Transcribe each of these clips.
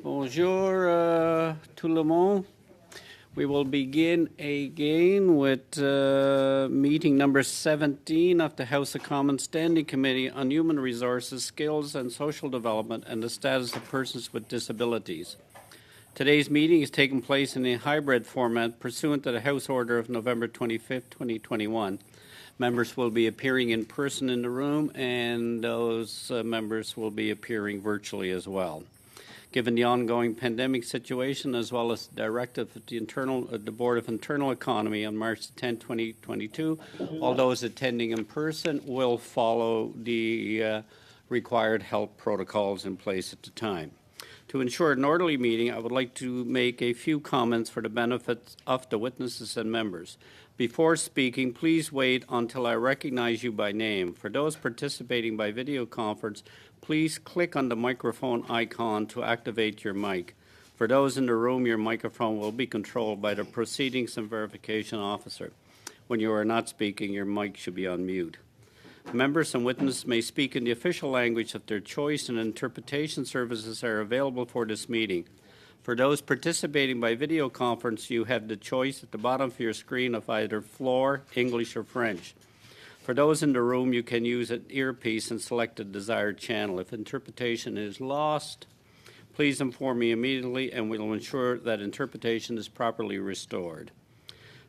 Bonjour tout le monde. We will begin again with meeting number 17 of the House of Commons Standing Committee on Human Resources, Skills and Social Development and the Status of Persons with Disabilities. Today's meeting is taking place in a hybrid format pursuant to the House Order of November 25, 2021. Members will be appearing in person in the room, and those members will be appearing virtually as well. Given the ongoing pandemic situation, as well as the directive of the Board of Internal Economy on March 10, 2022, all those attending in person will follow the required health protocols in place at the time. To ensure an orderly meeting, I would like to make a few comments for the benefit of the witnesses and members. Before speaking, please wait until I recognize you by name. For those participating by video conference, please click on the microphone icon to activate your mic. For those in the room, your microphone will be controlled by the Proceedings and Verification Officer. When you are not speaking, your mic should be on mute. Members and witnesses may speak in the official language of their choice, and interpretation services are available for this meeting. For those participating by video conference, you have the choice at the bottom of your screen of either floor, English, or French. For those in the room, you can use an earpiece and select the desired channel. If interpretation is lost, please inform me immediately and we will ensure that interpretation is properly restored.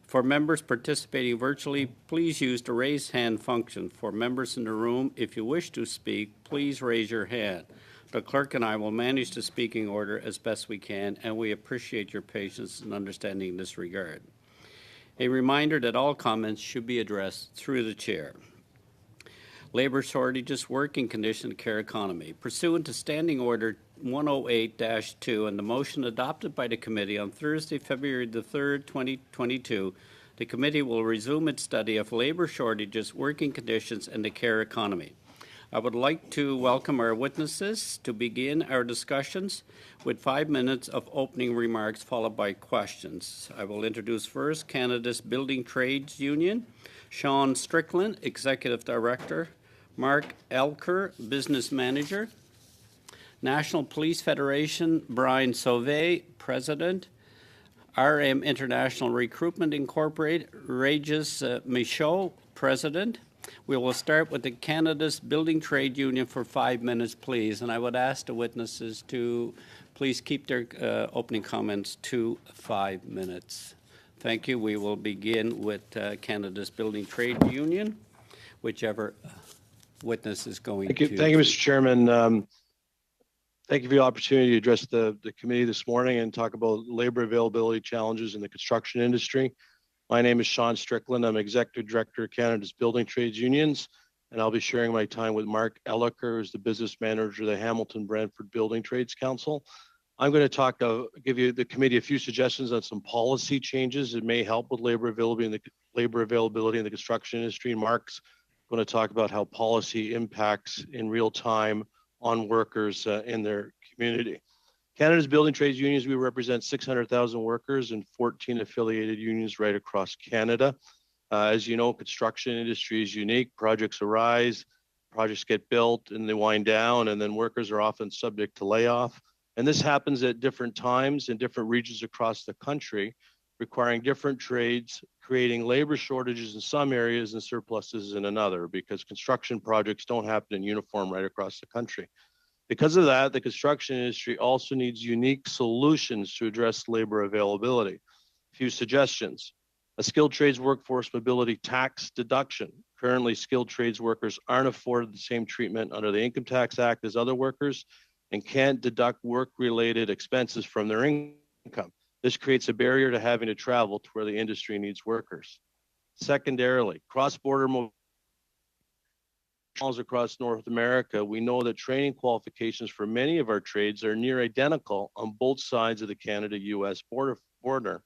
For members participating virtually, please use the raise hand function. For members in the room, if you wish to speak, please raise your hand. The clerk and I will manage the speaking order as best we can, and we appreciate your patience and understanding in this regard. A reminder that all comments should be addressed through the chair. Labor shortages, working condition, care economy. Pursuant to Standing Order 108-2 and the motion adopted by the committee on Thursday, February the 3rd, 2022, the committee will resume its study of labor shortages, working conditions, and the care economy. I would like to welcome our witnesses to begin our discussions with 5 minutes of opening remarks followed by questions. I will introduce first Canada's Building Trades Union, Sean Strickland, Executive Director, Mark Elker, Business Manager, National Police Federation, Brian Sauvé, President, RM International Recruitment Incorporated, Regis Michaud, President. We will start with the Canada's Building Trade Union for 5 minutes, please. And I would ask the witnesses to please keep their opening comments to 5 minutes. Thank you. We will begin with Canada's Building Trade Union, whichever witness is going to. Thank you, Mr. Chairman. Thank you for the opportunity to address the committee this morning and talk about labor availability challenges in the construction industry. My name is Sean Strickland. I'm Executive Director of Canada's Building Trades Unions, and I'll be sharing my time with Mark Elker, who's the Business Manager of the Hamilton Brantford Building Trades Council. I'm going to give you the committee a few suggestions on some policy changes that may help with labor availability in the construction industry. And Mark's going to talk about how policy impacts in real time on workers in their community. Canada's Building Trades Unions, we represent 600,000 workers and 14 affiliated unions right across Canada. As you know, construction industry is unique. Projects arise, projects get built and they wind down, and then workers are often subject to layoff. And this happens at different times in different regions across the country, requiring different trades, creating labor shortages in some areas and surpluses in another, because construction projects don't happen in uniform right across the country. Because of that, the construction industry also needs unique solutions to address labor availability. A few suggestions. A skilled trades workforce mobility tax deduction. Currently, skilled trades workers aren't afforded the same treatment under the Income Tax Act as other workers and can't deduct work-related expenses from their income. This creates a barrier to having to travel to where the industry needs workers. Secondarily, cross-border mobility across North America, we know that training qualifications for many of our trades are near identical on both sides of the Canada-US border.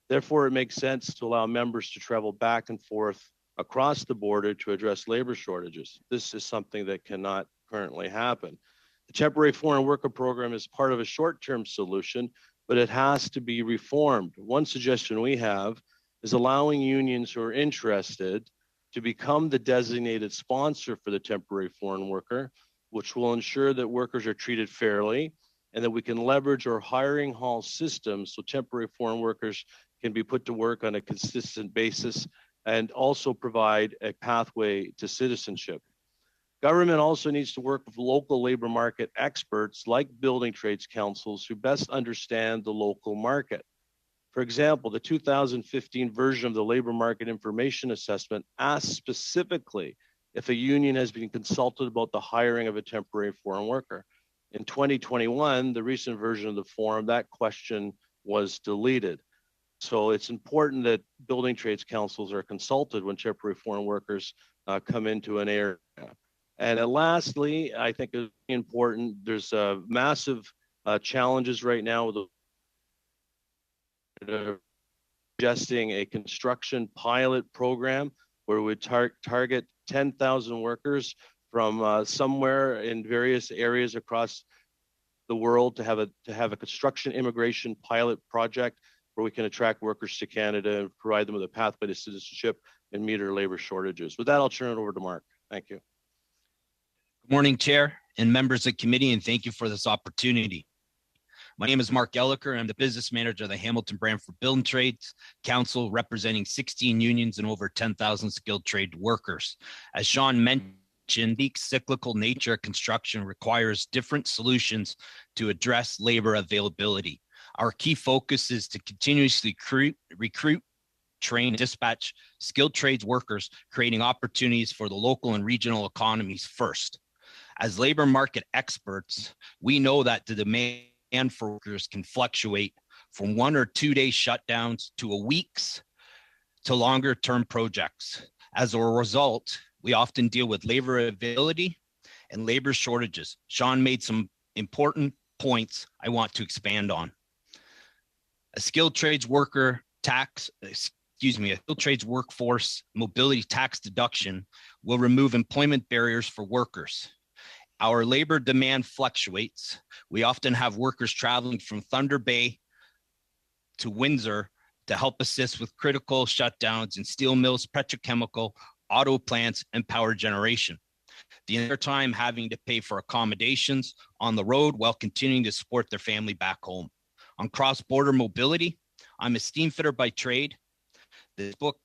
Therefore, it makes sense to allow members to travel back and forth across the border to address labor shortages. This is something that cannot currently happen. The temporary foreign worker program is part of a short-term solution, but it has to be reformed. One suggestion we have is allowing unions who are interested to become the designated sponsor for the temporary foreign worker, which will ensure that workers are treated fairly and that we can leverage our hiring hall system so temporary foreign workers can be put to work on a consistent basis and also provide a pathway to citizenship. Government also needs to work with local labor market experts like building trades councils who best understand the local market. For example, the 2015 version of the Labor Market Information Assessment asks specifically if a union has been consulted about the hiring of a temporary foreign worker. In 2021, the recent version of the form, that question was deleted. So it's important that building trades councils are consulted when temporary foreign workers come into an area. And lastly, I think it's important, there's massive challenges right now with suggesting a construction pilot program where we target 10,000 workers from somewhere in various areas across the world to have a construction immigration pilot project where we can attract workers to Canada and provide them with a pathway to citizenship and meet our labor shortages. With that, I'll turn it over to Mark. Thank you. Good morning, Chair and members of the committee, and thank you for this opportunity. My name is Mark Elliker. I'm the business manager of the Hamilton Brantford Building Trades Council, representing 16 unions and over 10,000 skilled trade workers. As Sean mentioned, the cyclical nature of construction requires different solutions to address labor availability. Our key focus is to continuously recruit, train, and dispatch skilled trades workers, creating opportunities for the local and regional economies first. As labor market experts, we know that the demand for workers can fluctuate from 1 or 2 day shutdowns to a week's to longer term projects. As a result, we often deal with labor availability and labor shortages. Sean made some important points I want to expand on. A skilled trades workforce mobility tax deduction will remove employment barriers for workers. Our labor demand fluctuates. We often have workers traveling from Thunder Bay to Windsor to help assist with critical shutdowns in steel mills, petrochemical, auto plants, and power generation. The entire time having to pay for accommodations on the road while continuing to support their family back home. On cross-border mobility, I'm a steam fitter by trade. This book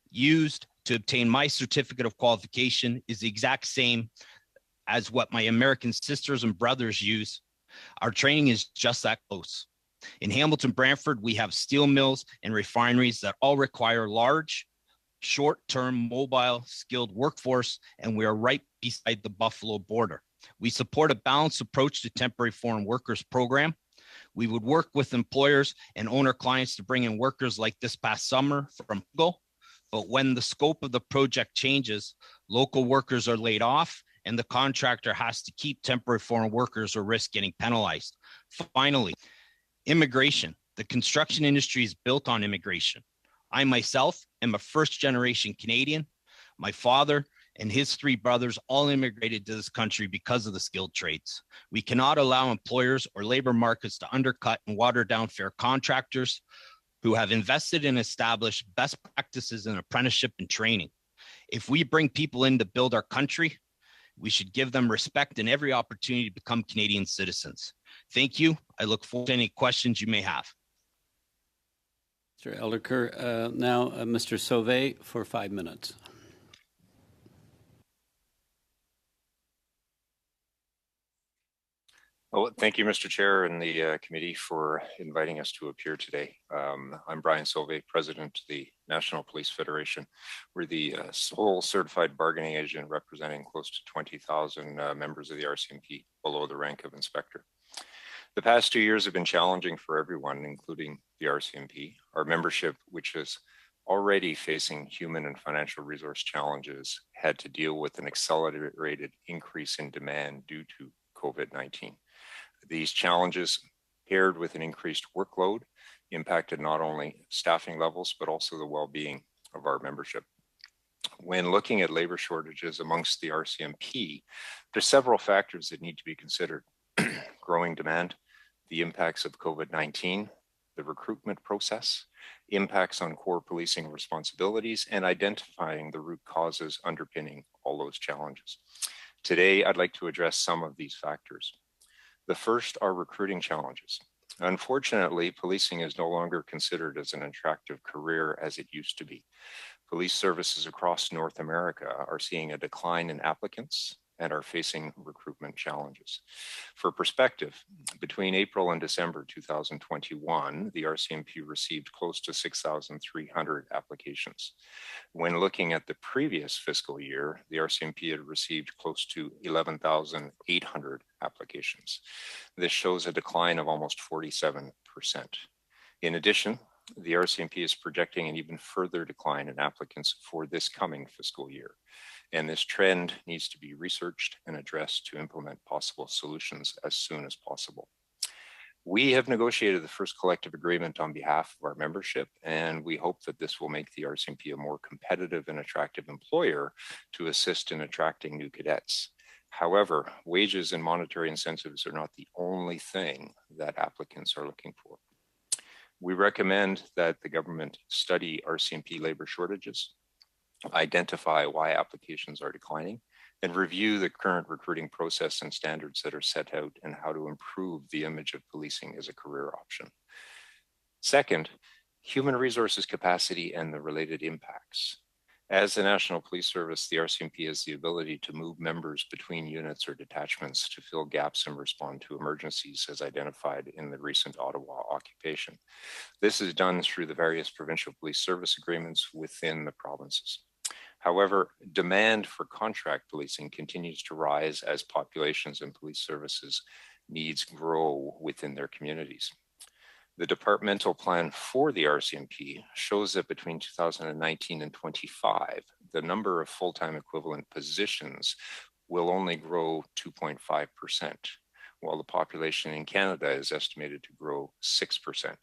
used to obtain my certificate of qualification is the exact same as what my American sisters and brothers use. Our training is just that close. In Hamilton Brantford, we have steel mills and refineries that all require large, short-term, mobile, skilled workforce, and we are right beside the Buffalo border. We support a balanced approach to temporary foreign workers program. We would work with employers and owner clients to bring in workers like this past summer from Google, but when the scope of the project changes, local workers are laid off and the contractor has to keep temporary foreign workers or risk getting penalized. Finally, immigration. The construction industry is built on immigration. I myself am a first-generation Canadian. My father and his 3 brothers all immigrated to this country because of the skilled trades. We cannot allow employers or labor markets to undercut and water down fair contractors who have invested and established best practices in apprenticeship and training. If we bring people in to build our country, we should give them respect and every opportunity to become Canadian citizens. Thank you. I look forward to any questions you may have. Mr. Elliker, now Mr. Sauvé for 5 minutes. Well, thank you, Mr. Chair and the committee for inviting us to appear today. I'm Brian Sauvé, President of the National Police Federation. We're the sole certified bargaining agent representing close to 20,000 members of the RCMP below the rank of inspector. The past 2 years have been challenging for everyone, including the RCMP. Our membership, which is already facing human and financial resource challenges, had to deal with an accelerated increase in demand due to COVID-19. These challenges, paired with an increased workload, impacted not only staffing levels, but also the well-being of our membership. When looking at labor shortages amongst the RCMP, there's several factors that need to be considered. Growing demand, the impacts of COVID-19, the recruitment process, impacts on core policing responsibilities, and identifying the root causes underpinning all those challenges. Today, I'd like to address some of these factors. The first are recruiting challenges. Unfortunately, policing is no longer considered as an attractive career as it used to be. Police services across North America are seeing a decline in applicants and are facing recruitment challenges. For perspective, between April and December 2021, the RCMP received close to 6,300 applications. When looking at the previous fiscal year, the RCMP had received close to 11,800 applications. This shows a decline of almost 47%. In addition, the RCMP is projecting an even further decline in applicants for this coming fiscal year. And this trend needs to be researched and addressed to implement possible solutions as soon as possible. We have negotiated the first collective agreement on behalf of our membership, and we hope that this will make the RCMP a more competitive and attractive employer to assist in attracting new cadets. However, wages and monetary incentives are not the only thing that applicants are looking for. We recommend that the government study RCMP labor shortages, identify why applications are declining, and review the current recruiting process and standards that are set out and how to improve the image of policing as a career option. Second, human resources capacity and the related impacts. As the National Police Service, the RCMP has the ability to move members between units or detachments to fill gaps and respond to emergencies as identified in the recent Ottawa occupation. This is done through the various provincial police service agreements within the provinces. However, demand for contract policing continues to rise as populations and police services needs grow within their communities. The departmental plan for the RCMP shows that between 2019 and 25, the number of full-time equivalent positions will only grow 2.5%, while the population in Canada is estimated to grow 6%.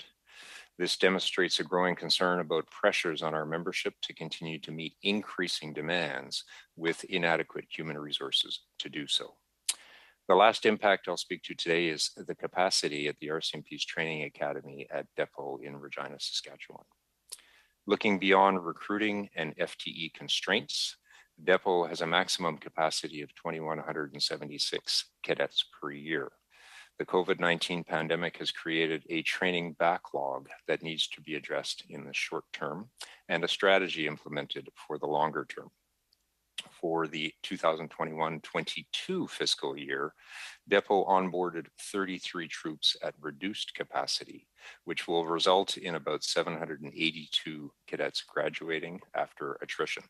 This demonstrates a growing concern about pressures on our membership to continue to meet increasing demands with inadequate human resources to do so. The last impact I'll speak to today is the capacity at the RCMP's training academy at Depot in Regina, Saskatchewan. Looking beyond recruiting and FTE constraints, Depot has a maximum capacity of 2,176 cadets per year. The COVID-19 pandemic has created a training backlog that needs to be addressed in the short term and a strategy implemented for the longer term. For the 2021-22 fiscal year, Depot onboarded 33 troops at reduced capacity, which will result in about 782 cadets graduating after attrition.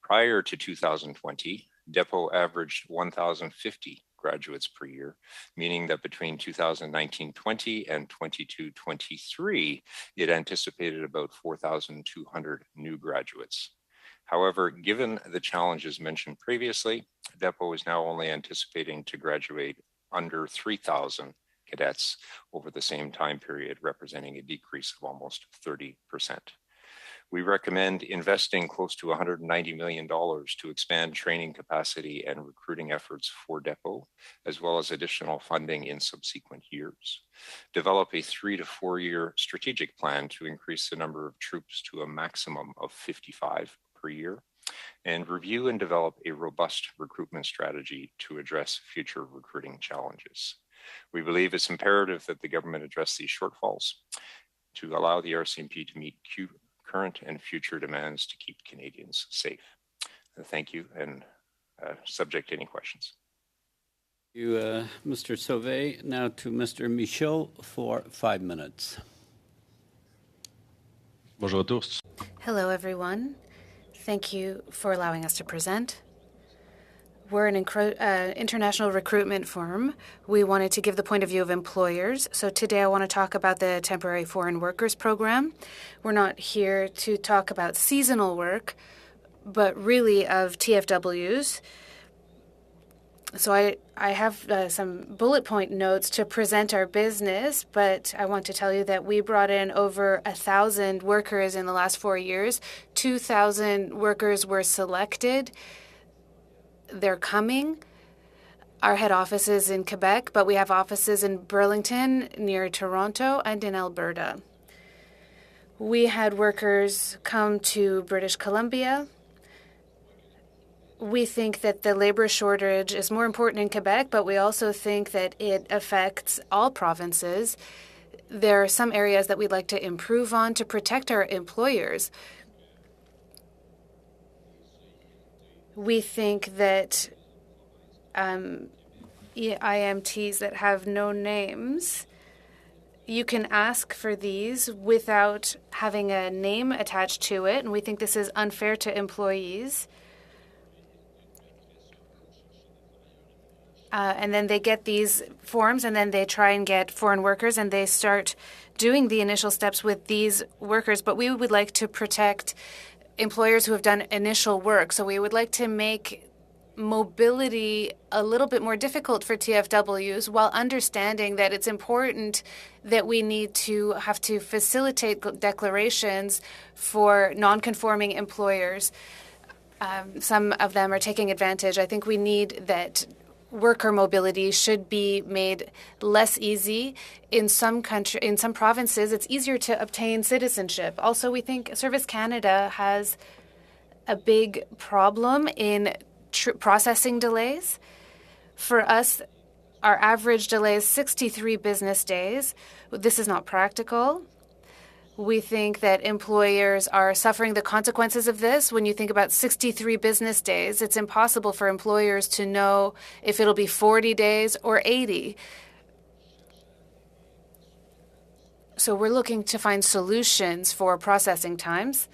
Prior to 2020, Depot averaged 1,050 graduates per year, meaning that between 2019-20 and 22-23, it anticipated about 4,200 new graduates. However, given the challenges mentioned previously, Depot is now only anticipating to graduate under 3,000 cadets over the same time period, representing a decrease of almost 30%. We recommend investing close to $190 million to expand training capacity and recruiting efforts for Depot, as well as additional funding in subsequent years. Develop a 3 to 4 year strategic plan to increase the number of troops to a maximum of 55 per year, and review and develop a robust recruitment strategy to address future recruiting challenges. We believe it's imperative that the government address these shortfalls to allow the RCMP to meet current and future demands to keep Canadians safe. Thank you, and subject to any questions. Thank you, Mr. Sauvé. Now to Mr. Michaud for 5 minutes. Bonjour à tous. Hello, everyone. Thank you for allowing us to present. We're an international recruitment firm. We wanted to give the point of view of employers. So today I want to talk about the Temporary Foreign Workers Program. We're not here to talk about seasonal work, but really of TFWs. So I have some bullet point notes to present our business, but I want to tell you that we brought in over 1,000 workers in the last 4 years. 2,000 workers were selected. They're coming. Our head office is in Quebec, but we have offices in Burlington, near Toronto, and in Alberta. We had workers come to British Columbia. We think that the labor shortage is more important in Quebec, but we also think that it affects all provinces. There are some areas that we'd like to improve on to protect our employers. We think that IMTs that have no names, you can ask for these without having a name attached to it, and we think this is unfair to employees. And then they get these forms, and then they try and get foreign workers, and they start doing the initial steps with these workers. But we would like to protect employers who have done initial work. So we would like to make mobility a little bit more difficult for TFWs, while understanding that it's important that we need to have to facilitate declarations for non-conforming employers. Some of them are taking advantage. I think we need that worker mobility should be made less easy. In some provinces, it's easier to obtain citizenship. Also, we think Service Canada has a big problem in processing delays. For us, our average delay is 63 business days. This is not practical. We think that employers are suffering the consequences of this. When you think about 63 business days, it's impossible for employers to know if it'll be 40 days or 80. So we're looking to find solutions for processing times.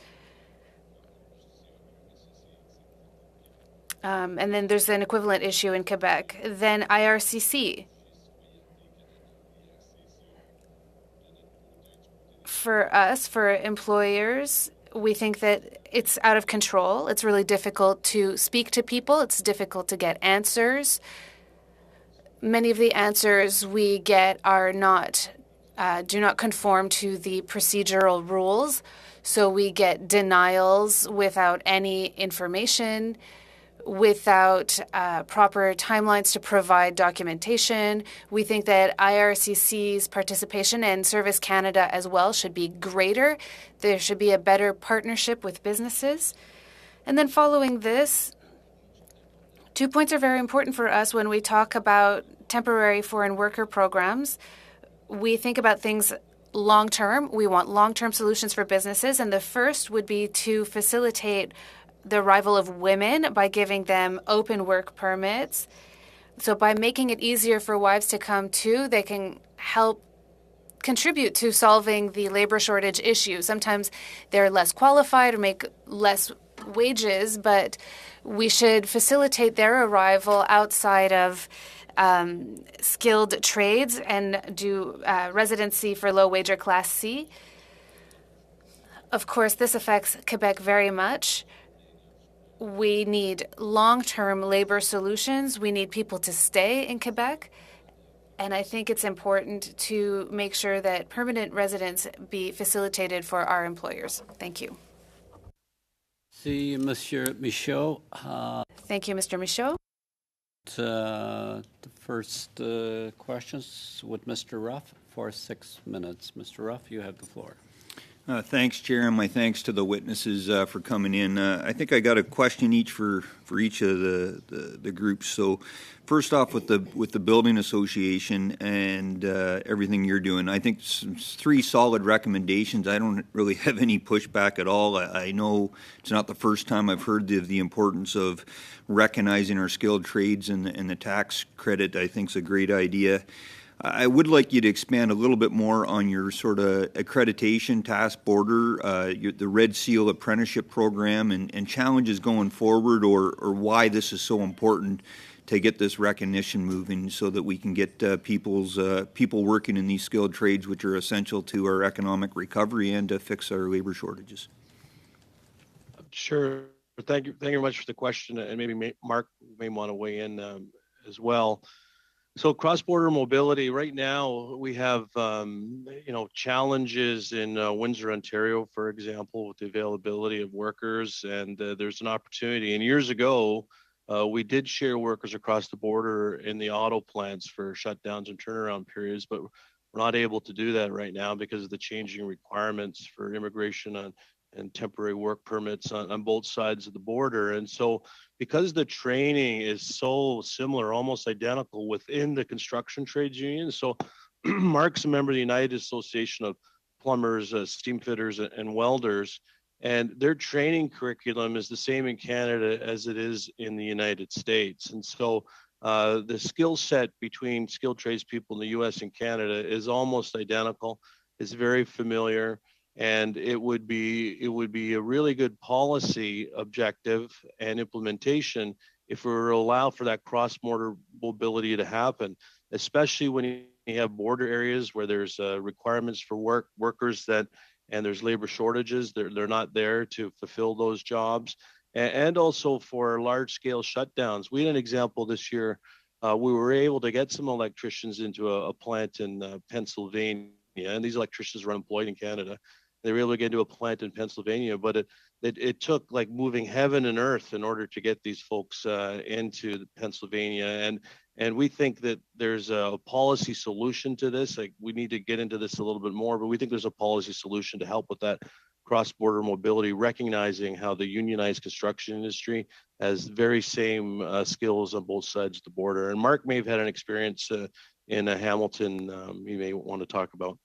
And then there's an equivalent issue in Quebec. Then IRCC. For us, for employers, we think that it's out of control. It's really difficult to speak to people. It's difficult to get answers. Many of the answers we get are do not conform to the procedural rules. So we get denials without any information, without proper timelines to provide documentation. We think that IRCC's participation and Service Canada as well should be greater. There should be a better partnership with businesses. And then following this, 2 points are very important for us when we talk about temporary foreign worker programs. We think about things long-term. We want long-term solutions for businesses. And the first would be to facilitate the arrival of women by giving them open work permits. So by making it easier for wives to come too, they can help contribute to solving the labor shortage issue. Sometimes they're less qualified or make less wages, but we should facilitate their arrival outside of skilled trades and do residency for low wage or Class C. Of course, this affects Quebec very much. We need long-term labor solutions. We need people to stay in Quebec. And I think it's important to make sure that permanent residence be facilitated for our employers. Thank you. See, Monsieur Michaud. Thank you, Mr. Michaud. The first questions with Mr. Ruff for 6 minutes. Mr. Ruff, you have the floor. Thanks, Chair, and my thanks to the witnesses for coming in. I think I got a question each for each of the groups. So, first off, with the building association and everything you're doing, I think 3 solid recommendations. I don't really have any pushback at all. I know it's not the first time I've heard the importance of recognizing our skilled trades and the tax credit. I think is a great idea. I would like you to expand a little bit more on your sort of accreditation task border, the Red Seal apprenticeship program, and challenges going forward, or why this is so important to get this recognition moving, so that we can get people working in these skilled trades, which are essential to our economic recovery and to fix our labor shortages. Sure. Thank you very much for the question, and maybe Mark may want to weigh in as well. So cross-border mobility, right now we have, challenges in Windsor, Ontario, for example, with the availability of workers, and there's an opportunity. And years ago, we did share workers across the border in the auto plants for shutdowns and turnaround periods, but we're not able to do that right now because of the changing requirements for immigration and and temporary work permits on both sides of the border. And so because the training is so similar, almost identical within the construction trades union. So Mark's a member of the United Association of Plumbers, Steam Fitters, and Welders, and their training curriculum is the same in Canada as it is in the United States. And so the skill set between skilled tradespeople in the US and Canada is almost identical. It's very familiar, and it would be a really good policy objective and implementation if we were to allow for that cross-border mobility to happen, especially when you have border areas where there's requirements for workers and there's labor shortages. They're not there to fulfill those jobs, and also for large-scale shutdowns. We had an example this year. We were able to get some electricians into a plant in Pennsylvania, and these electricians were unemployed in Canada. They were able to get into a plant in Pennsylvania, but it took like moving heaven and earth in order to get these folks into Pennsylvania. And we think that there's a policy solution to this. Like, we need to get into this a little bit more, but we think there's a policy solution to help with that cross-border mobility, recognizing how the unionized construction industry has very same skills on both sides of the border. And Mark may have had an experience in Hamilton you may want to talk about.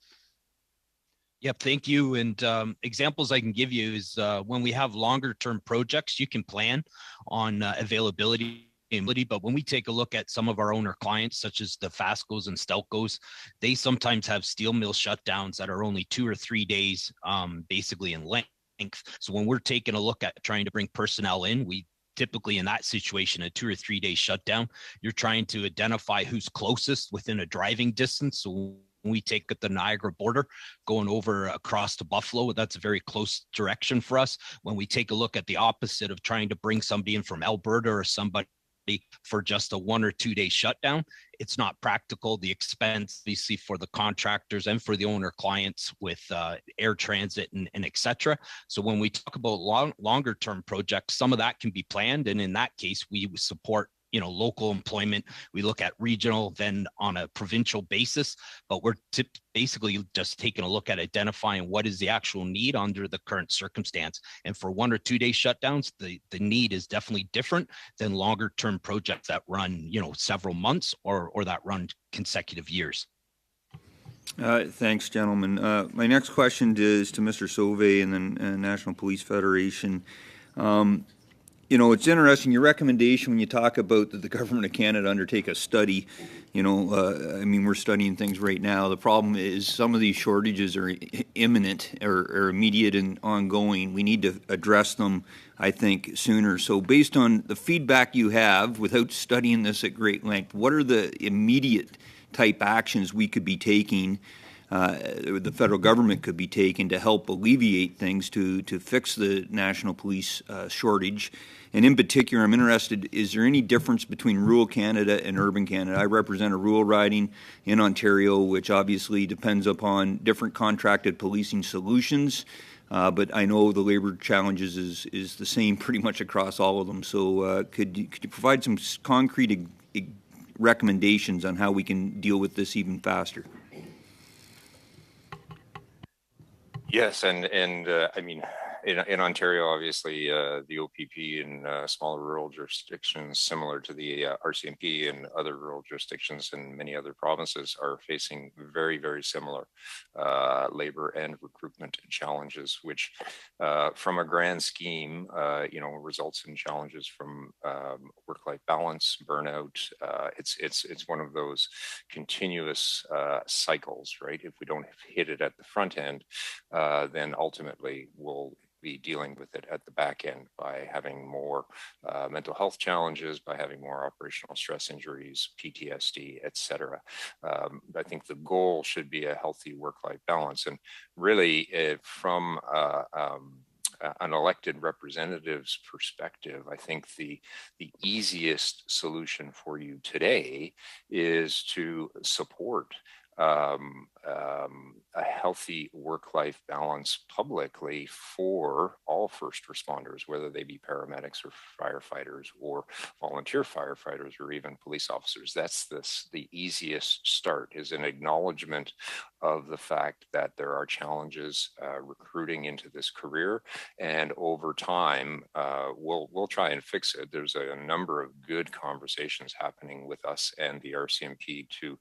Yep, thank you. And examples I can give you is when we have longer term projects, you can plan on availability. But when we take a look at some of our owner clients, such as the Fascos and Stelcos, they sometimes have steel mill shutdowns that are only 2 or 3 days, basically in length. So when we're taking a look at trying to bring personnel in, we typically in that situation, a 2 or 3 day shutdown, you're trying to identify who's closest within a driving distance. So when we take the Niagara border going over across to Buffalo, that's a very close direction for us. When we take a look at the opposite of trying to bring somebody in from Alberta or somebody for just a 1 or 2 day shutdown, it's not practical. The expense, obviously, for the contractors and for the owner clients with air transit and et cetera. So when we talk about longer term projects, some of that can be planned. And in that case, we support local employment. We look at regional, then on a provincial basis, but we're basically just taking a look at identifying what is the actual need under the current circumstance. And for 1 or 2 day shutdowns, the need is definitely different than longer term projects that run, several months or that run consecutive years. Thanks, gentlemen. My next question is to Mr. Sauvé and the National Police Federation. It's interesting, your recommendation when you talk about the government of Canada undertake a study, we're studying things right now. The problem is some of these shortages are imminent or immediate and ongoing. We need to address them, I think, sooner. So based on the feedback you have, without studying this at great length, what are the immediate type actions we could be taking, the federal government could be taking to help alleviate things to fix the national police shortage? And in particular, I'm interested, is there any difference between rural Canada and urban Canada? I represent a rural riding in Ontario, which obviously depends upon different contracted policing solutions, but I know the labor challenges is the same pretty much across all of them. So could you provide some concrete recommendations on how we can deal with this even faster? Yes, and in Ontario, obviously, the OPP in smaller rural jurisdictions, similar to the RCMP and other rural jurisdictions in many other provinces, are facing very, very similar labor and recruitment challenges, which, from a grand scheme, results in challenges from work-life balance, burnout. It's one of those continuous cycles, right? If we don't hit it at the front end, then ultimately we'll be dealing with it at the back end by having more mental health challenges, by having more operational stress injuries, PTSD, et cetera. I think the goal should be a healthy work-life balance. And really, from an elected representative's perspective, I think the easiest solution for you today is to support a healthy work-life balance publicly for all first responders, whether they be paramedics or firefighters or volunteer firefighters or even police officers. That's the easiest start, is an acknowledgement of the fact that there are challenges recruiting into this career, and over time we'll try and fix it. There's a number of good conversations happening with us and the RCMP to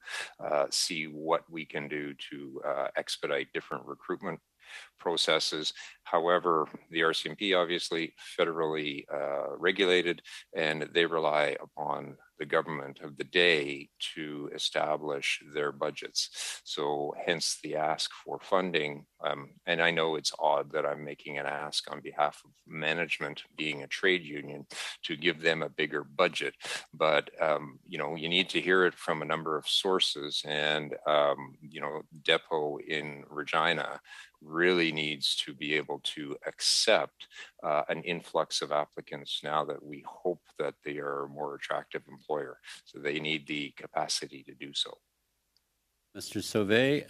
see what we can do to expedite different recruitment processes. However, the RCMP obviously federally regulated, and they rely upon the government of the day to establish their budgets. So hence the ask for funding. And I know it's odd that I'm making an ask on behalf of management, being a trade union, to give them a bigger budget. But, you know, you need to hear it from a number of sources. And, you know, Depot in Regina really needs to be able to accept an influx of applicants now that we hope that they are a more attractive employer. So they need the capacity to do so. Mr. Sauvé,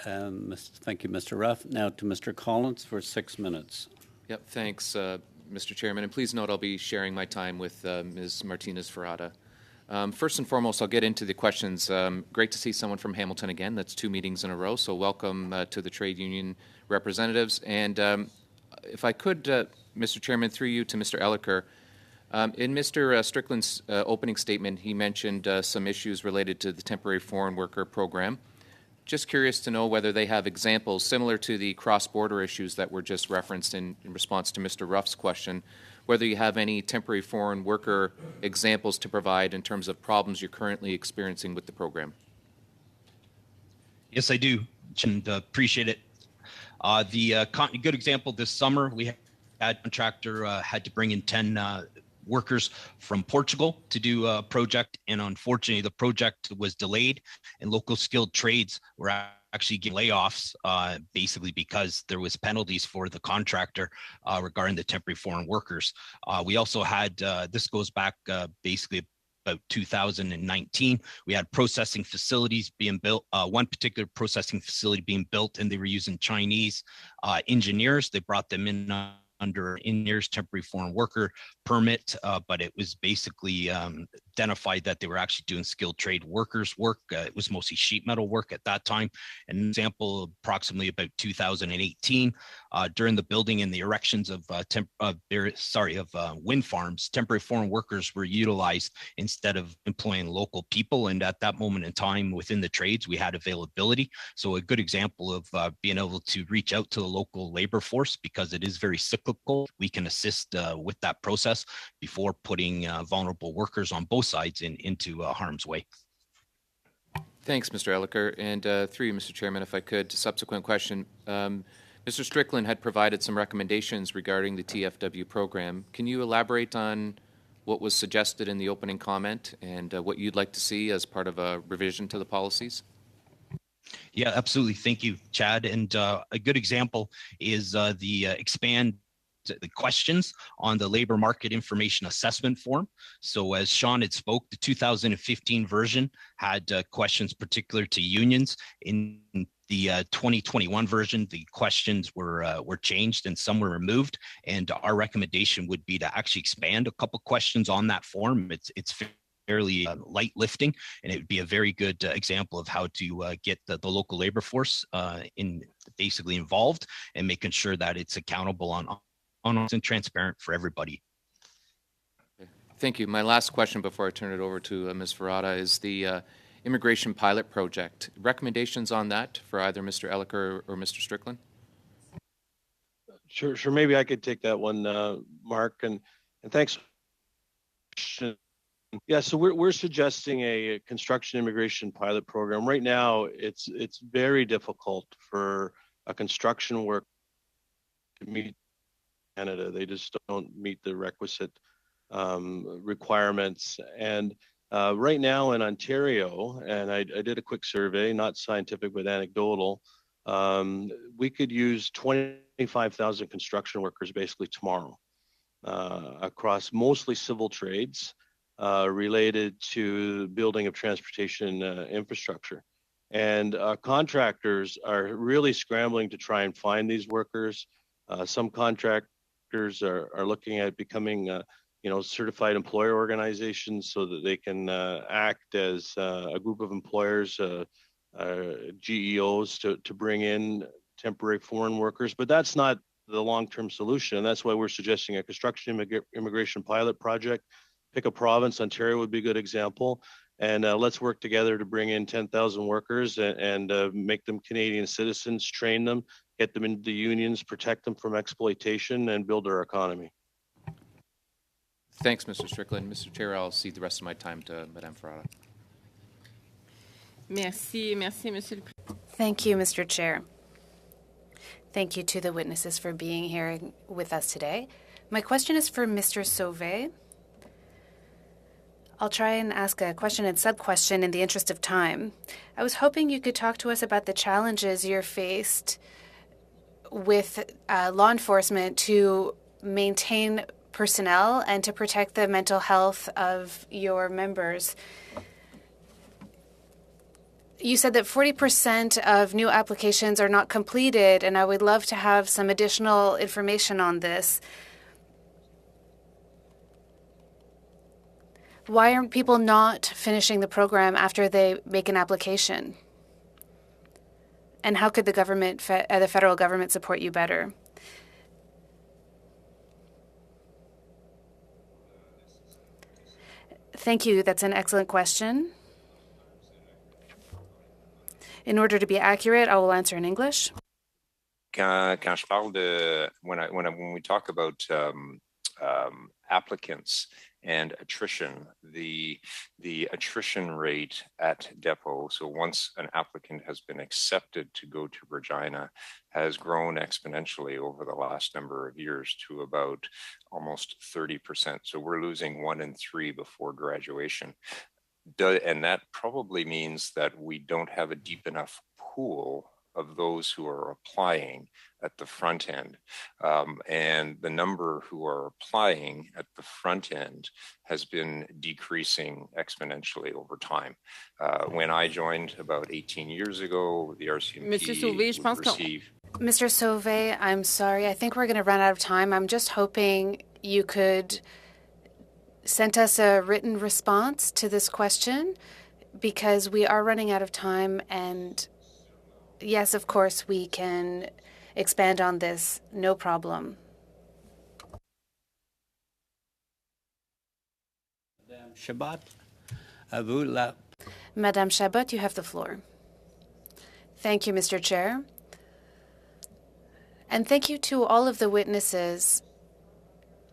thank you, Mr. Ruff. Now to Mr. Collins for 6 minutes. Yep, thanks, Mr. Chairman. And please note I'll be sharing my time with Ms. Martinez-Ferrada. First and foremost, I'll get into the questions. Great to see someone from Hamilton again. That's 2 meetings in a row, so welcome to the trade union representatives. And if I could, Mr. Chairman, through you to Mr. Elliker, in Mr. Strickland's opening statement, he mentioned some issues related to the temporary foreign worker program. Just curious to know whether they have examples similar to the cross-border issues that were just referenced in response to Mr. Ruff's question, whether you have any temporary foreign worker examples to provide in terms of problems you're currently experiencing with the program. Yes, I do, and appreciate it. The good example this summer, we had a contractor had to bring in 10 workers from Portugal to do a project, and unfortunately the project was delayed, and local skilled trades were actually getting layoffs basically because there was penalties for the contractor regarding the temporary foreign workers. We also had, this goes back basically about 2019, we had processing facilities being built, one particular processing facility being built, and they were using Chinese engineers. They brought them in under engineers temporary foreign worker permit, but it was basically identified that they were actually doing skilled trade workers work. It was mostly sheet metal work at that time. An example, approximately about 2018, during the building and the erections of wind farms, temporary foreign workers were utilized instead of employing local people. And at that moment in time, within the trades, we had availability. So a good example of being able to reach out to the local labor force, because it is very cyclical. We can assist with that process before putting vulnerable workers on both sides into harm's way. Thanks, Mr. Elliker. And through you, Mr. Chairman, if I could, subsequent question. Mr. Strickland had provided some recommendations regarding the TFW program. Can you elaborate on what was suggested in the opening comment and what you'd like to see as part of a revision to the policies? Yeah, absolutely. Thank you, Chad. And a good example is expand the questions on the labor market information assessment form. So as Sean had spoke, the 2015 version had questions particular to unions. In the 2021 version, the questions were changed and some were removed. And our recommendation would be to actually expand a couple questions on that form. It's fairly light lifting, and it would be a very good example of how to get the local labor force basically involved and making sure that it's accountable on and transparent for everybody. Thank you. My last question before I turn it over to Ms. Ferrada is the immigration pilot project. Recommendations on that for either Mr. Elliker or Mr. Strickland? Sure. Maybe I could take that one, Mark, and thanks. Yeah, so we're suggesting a construction immigration pilot program. Right now, it's very difficult for a construction worker to meet Canada. They just don't meet the requisite requirements. And right now in Ontario, and I did a quick survey, not scientific but anecdotal, we could use 25,000 construction workers basically tomorrow across mostly civil trades related to building of transportation infrastructure. And contractors are really scrambling to try and find these workers. Some contractors are looking at becoming certified employer organizations so that they can act as a group of employers, GEOs, to bring in temporary foreign workers. But that's not the long-term solution. And that's why we're suggesting a construction immigration pilot project. Pick a province. Ontario would be a good example. And let's work together to bring in 10,000 workers and make them Canadian citizens, train them, get them into the unions, protect them from exploitation, and build our economy. Thanks, Mr. Strickland. Mr. Chair, I'll cede the rest of my time to Madame Ferrara. Merci, Monsieur le Président. Thank you, Mr. Chair. Thank you to the witnesses for being here with us today. My question is for Mr. Sauvé. I'll try and ask a question and sub-question in the interest of time. I was hoping you could talk to us about the challenges you're faced with law enforcement to maintain personnel and to protect the mental health of your members. You said that 40% of new applications are not completed, and I would love to have some additional information on this. Why aren't people not finishing the program after they make an application? And how could the federal government support you better? Thank you. That's an excellent question. In order to be accurate, I will answer in English. Quand je parle de when we talk about applicants and attrition, the attrition rate at Depot, so once an applicant has been accepted to go to Regina, has grown exponentially over the last number of years to about almost 30%. So we're losing 1 in 3 before graduation. And that probably means that we don't have a deep enough pool of those who are applying at the front end. And the number who are applying at the front end has been decreasing exponentially over time. When I joined about 18 years ago, the RCMP Monsieur Sauvé, je pense received... Mr. Sauvé, I'm sorry. I think we're going to run out of time. I'm just hoping you could send us a written response to this question because we are running out of time. And yes, of course, we can expand on this. No problem. Madame Chabot, à vous la... Madame Chabot, you have the floor. Thank you, Mr. Chair. And thank you to all of the witnesses.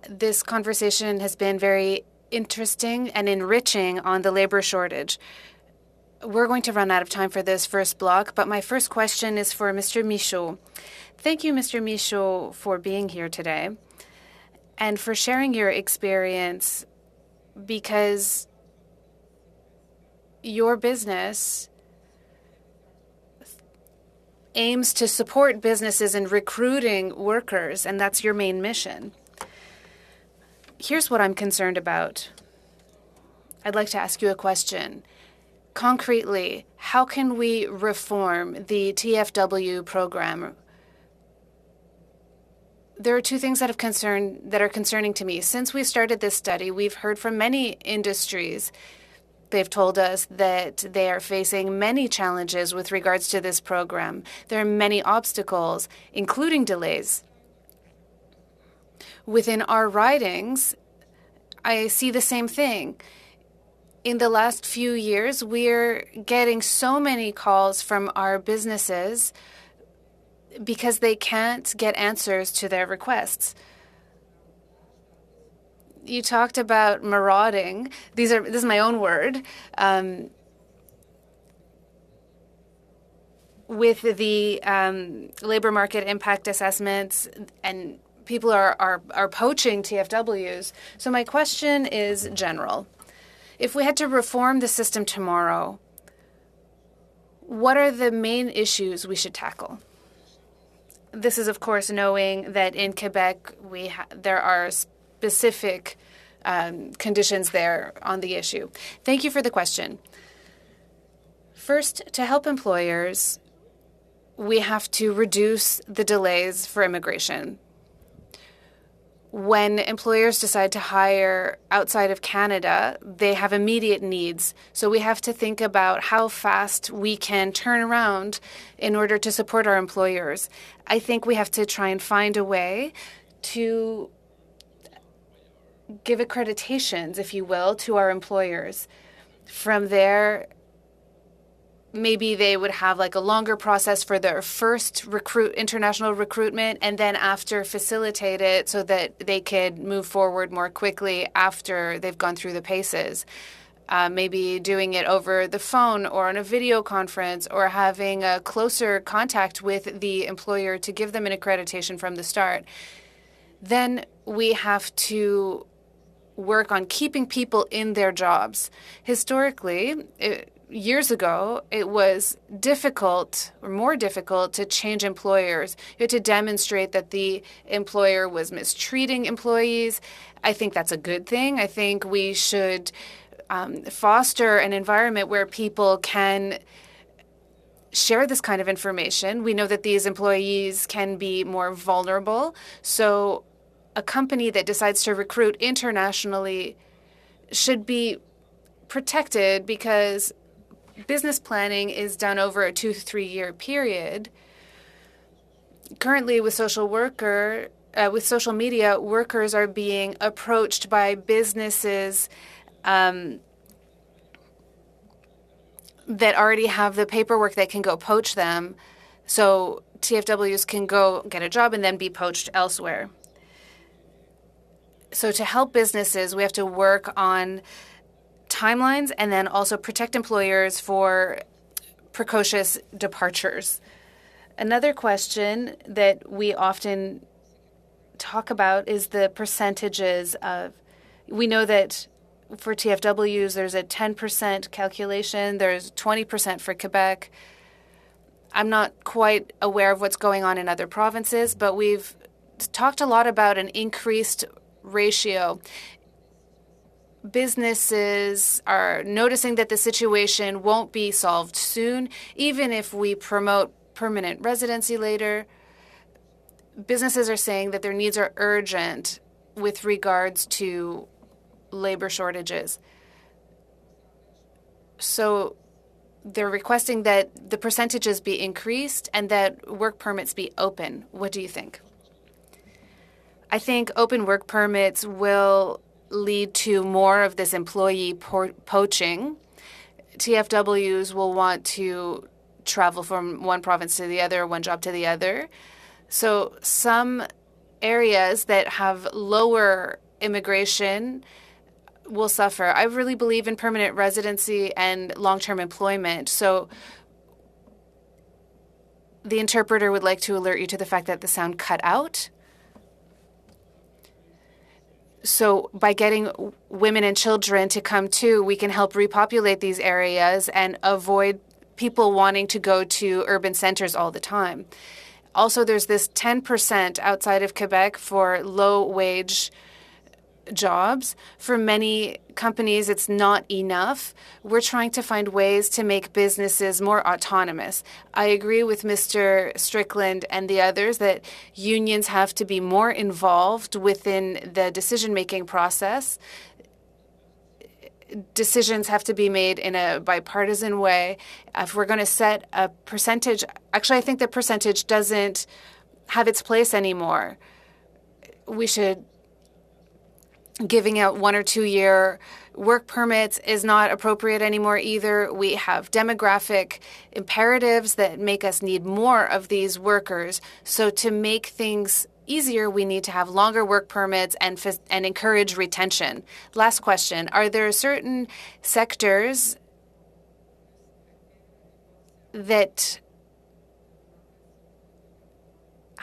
This conversation has been very interesting and enriching on the labor shortage. We're going to run out of time for this first block, but my first question is for Mr. Michaud. Thank you, Mr. Michaud, for being here today and for sharing your experience, because your business aims to support businesses in recruiting workers, and that's your main mission. Here's what I'm concerned about. I'd like to ask you a question. Concretely, how can we reform the TFW program? There are two things that are concerning to me. Since we started this study, we've heard from many industries. They've told us that they are facing many challenges with regards to this program. There are many obstacles, including delays. Within our ridings, I see the same thing. In the last few years, we're getting so many calls from our businesses because they can't get answers to their requests. You talked about marauding. This is my own word. With the labor market impact assessments, and people are poaching TFWs. So my question is general. If we had to reform the system tomorrow, what are the main issues we should tackle? This is, of course, knowing that in Quebec there are specific conditions there on the issue. Thank you for the question. First, to help employers, we have to reduce the delays for immigration. When employers decide to hire outside of Canada, they have immediate needs. So we have to think about how fast we can turn around in order to support our employers. I think we have to try and find a way to give accreditations, if you will, to our employers. From there, maybe they would have like a longer process for their first international recruitment, and then after facilitate it so that they could move forward more quickly after they've gone through the paces. Maybe doing it over the phone or on a video conference, or having a closer contact with the employer to give them an accreditation from the start. Then we have to work on keeping people in their jobs. Historically, years ago, it was difficult or more difficult to change employers. You had to demonstrate that the employer was mistreating employees. I think that's a good thing. I think we should foster an environment where people can share this kind of information. We know that these employees can be more vulnerable. So a company that decides to recruit internationally should be protected, because business planning is done over a 2 to 3 year period. Currently, with social media, workers are being approached by businesses that already have the paperwork that can go poach them. So TFWs can go get a job and then be poached elsewhere. So to help businesses, we have to work on timelines and then also protect employers for precocious departures. Another question that we often talk about is the percentages of, we know that for TFWs, there's a 10% calculation, there's 20% for Quebec. I'm not quite aware of what's going on in other provinces, but we've talked a lot about an increased ratio. Businesses are noticing that the situation won't be solved soon, even if we promote permanent residency later. Businesses are saying that their needs are urgent with regards to labor shortages. So they're requesting that the percentages be increased and that work permits be open. What do you think? I think open work permits will lead to more of this employee poaching. TFWs will want to travel from one province to the other, one job to the other. So some areas that have lower immigration will suffer. I really believe in permanent residency and long-term employment. So the interpreter would like to alert you to the fact that the sound cut out. So by getting women and children to come too, we can help repopulate these areas and avoid people wanting to go to urban centers all the time. Also, there's this 10% outside of Quebec for low-wage jobs. For many companies, it's not enough. We're trying to find ways to make businesses more autonomous. I agree with Mr. Strickland and the others that unions have to be more involved within the decision-making process. Decisions have to be made in a bipartisan way. If we're going to set a percentage, actually, I think the percentage doesn't have its place anymore. We should giving out 1 or 2 year work permits is not appropriate anymore either. We have demographic imperatives that make us need more of these workers. So to make things easier, we need to have longer work permits and encourage retention. Last question. Are there certain sectors that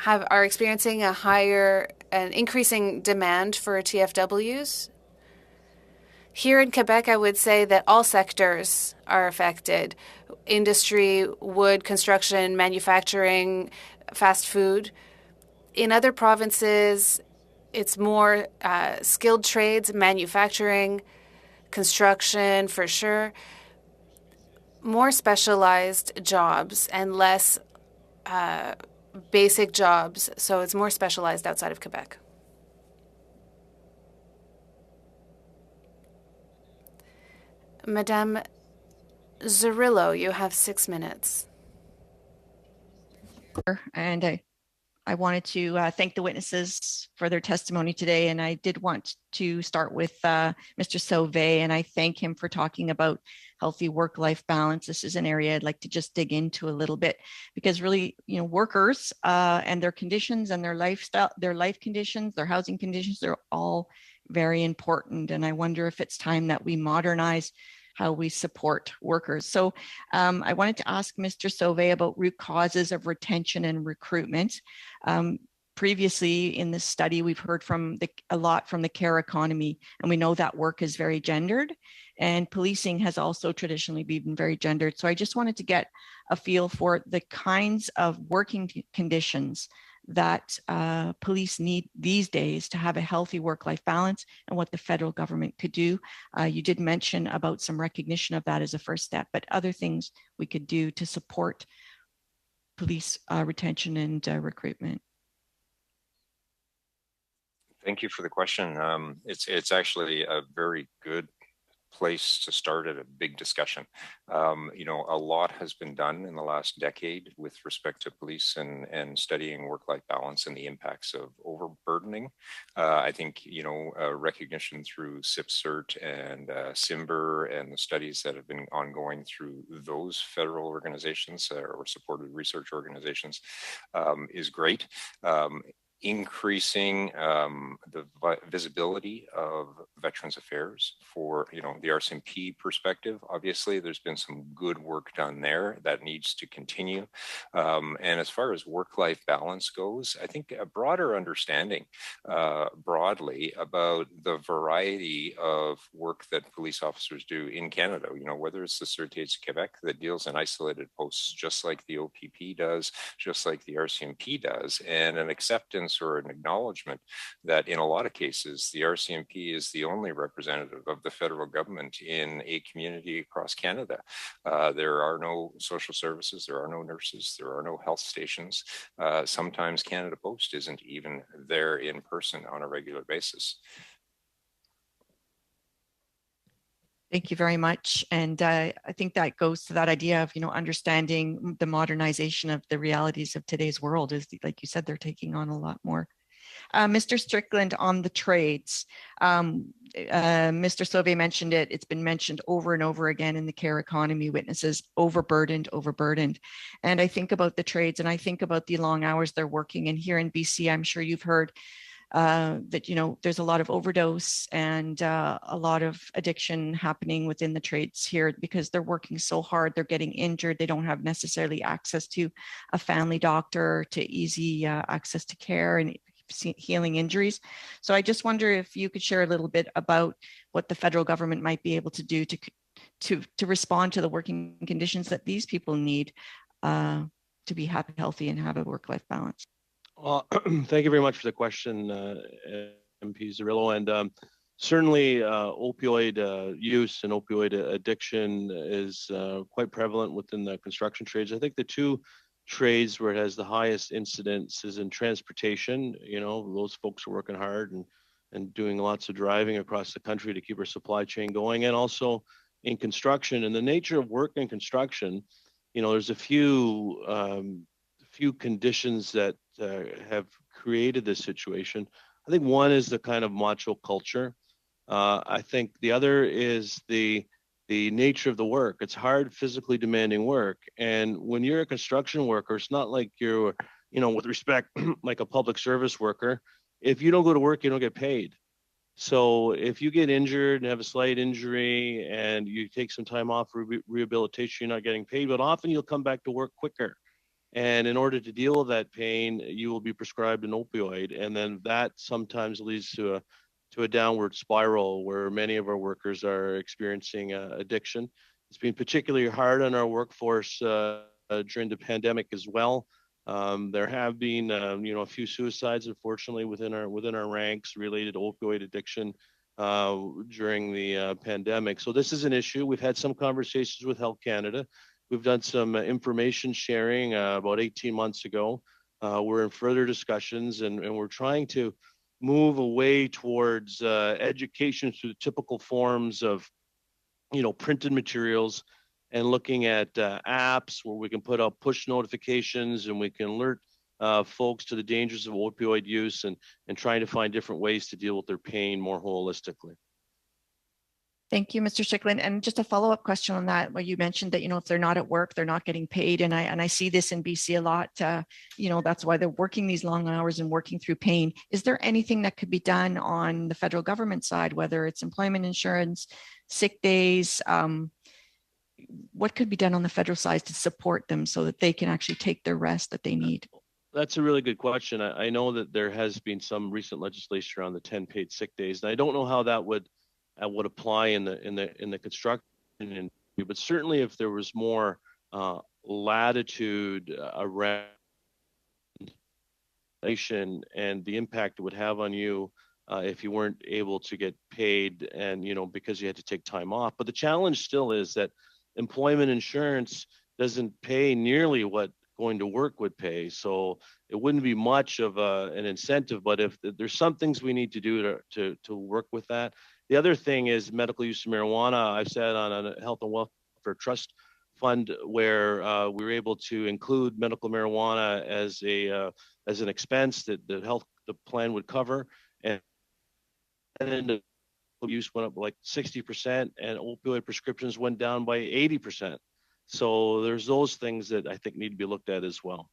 are experiencing an increasing demand for TFWs? Here in Quebec, I would say that all sectors are affected. Industry, wood, construction, manufacturing, fast food. In other provinces, it's more skilled trades, manufacturing, construction, for sure. more specialized jobs and less basic jobs. So it's more specialized outside of Quebec. Madame Zerillo, you have 6 minutes. And I wanted to thank the witnesses for their testimony today. And I did want to start with Mr. Sauvé, and I thank him for talking about healthy work-life balance. This is an area I'd like to just dig into a little bit, because really, you know, workers and their conditions and their lifestyle, their life conditions, their housing conditions, they're all very important. And I wonder if it's time that we modernize how we support workers. So I wanted to ask Mr. Sauvé about root causes of retention and recruitment. Previously in this study, we've heard a lot from the care economy, and we know that work is very gendered, and policing has also traditionally been very gendered. So I just wanted to get a feel for the kinds of working conditions that police need these days to have a healthy work-life balance, and what the federal government could do. You did mention about some recognition of that as a first step, but other things we could do to support police retention and recruitment. Thank you for the question. It's actually a very good place to start at a big discussion. You know, a lot has been done in the last decade with respect to police and studying work-life balance and the impacts of overburdening. I think, you know, recognition through CIPSRT and CIMBER and the studies that have been ongoing through those federal organizations or supported research organizations is great. Increasing the visibility of Veterans Affairs for, you know, the RCMP perspective. Obviously, there's been some good work done there that needs to continue. And as far as work-life balance goes, I think a broader understanding broadly about the variety of work that police officers do in Canada, you know, whether it's the Sûreté du Québec that deals in isolated posts, just like the OPP does, just like the RCMP does, and an acceptance or an acknowledgement that in a lot of cases, the RCMP is the only representative of the federal government in a community across Canada. There are no social services, there are no nurses, there are no health stations. Sometimes Canada Post isn't even there in person on a regular basis. Thank you very much. And I think that goes to that idea of, you know, understanding the modernization of the realities of today's world. Is, like you said, they're taking on a lot more. Mr. Strickland, on the trades, Mr. Sauvé mentioned it. It's been mentioned over and over again in the care economy witnesses, overburdened. And I think about the trades, and I think about the long hours they're working. And here in BC, I'm sure you've heard that, you know, there's a lot of overdose and a lot of addiction happening within the trades here because they're working so hard, they're getting injured, they don't have necessarily access to a family doctor, to easy access to care and healing injuries. So I just wonder if you could share a little bit about what the federal government might be able to do to respond to the working conditions that these people need to be happy, healthy, and have a work-life balance. Well, thank you very much for the question, MP Zerillo. And certainly opioid use and opioid addiction is quite prevalent within the construction trades. I think the two trades where it has the highest incidence is in transportation. You know, those folks are working hard and doing lots of driving across the country to keep our supply chain going, and also in construction. And the nature of work in construction, you know, there's a few conditions that have created this situation. I think one is the kind of macho culture. I think the other is the nature of the work. It's hard, physically demanding work. And when you're a construction worker, it's not like you're, you know, with respect, like a public service worker. If you don't go to work, you don't get paid. So if you get injured and have a slight injury and you take some time off for rehabilitation, you're not getting paid, but often you'll come back to work quicker. And in order to deal with that pain, you will be prescribed an opioid. And then that sometimes leads to a downward spiral where many of our workers are experiencing addiction. It's been particularly hard on our workforce during the pandemic as well. There have been, you know, a few suicides, unfortunately, within our ranks related to opioid addiction. during the pandemic. So this is an issue. We've had some conversations with Health Canada. We've done some information sharing about 18 months ago. We're in further discussions, and we're trying to move away towards education through the typical forms of, printed materials, and looking at apps where we can put out push notifications and we can alert folks to the dangers of opioid use, and trying to find different ways to deal with their pain more holistically. Thank you, Mr. Strickland. And just a follow-up question on that, where you mentioned that, if they're not at work, they're not getting paid. And I see this in BC a lot. That's why they're working these long hours and working through pain. Is there anything that could be done on the federal government side, whether it's employment insurance, sick days? What could be done on the federal side to support them so that they can actually take their rest that they need? That's a really good question. I know that there has been some recent legislation around the 10 paid sick days, and I don't know how that would apply in the construction industry, but certainly if there was more latitude around and the impact it would have on you if you weren't able to get paid, and because you had to take time off. But the challenge still is that employment insurance doesn't pay nearly what going to work would pay, so it wouldn't be much of an incentive. But if there's some things we need to do to work with that. The other thing is medical use of marijuana. I've sat on a health and welfare trust fund where we were able to include medical marijuana as an expense that the plan would cover, and then the use went up like 60%, and opioid prescriptions went down by 80%. So there's those things that I think need to be looked at as well.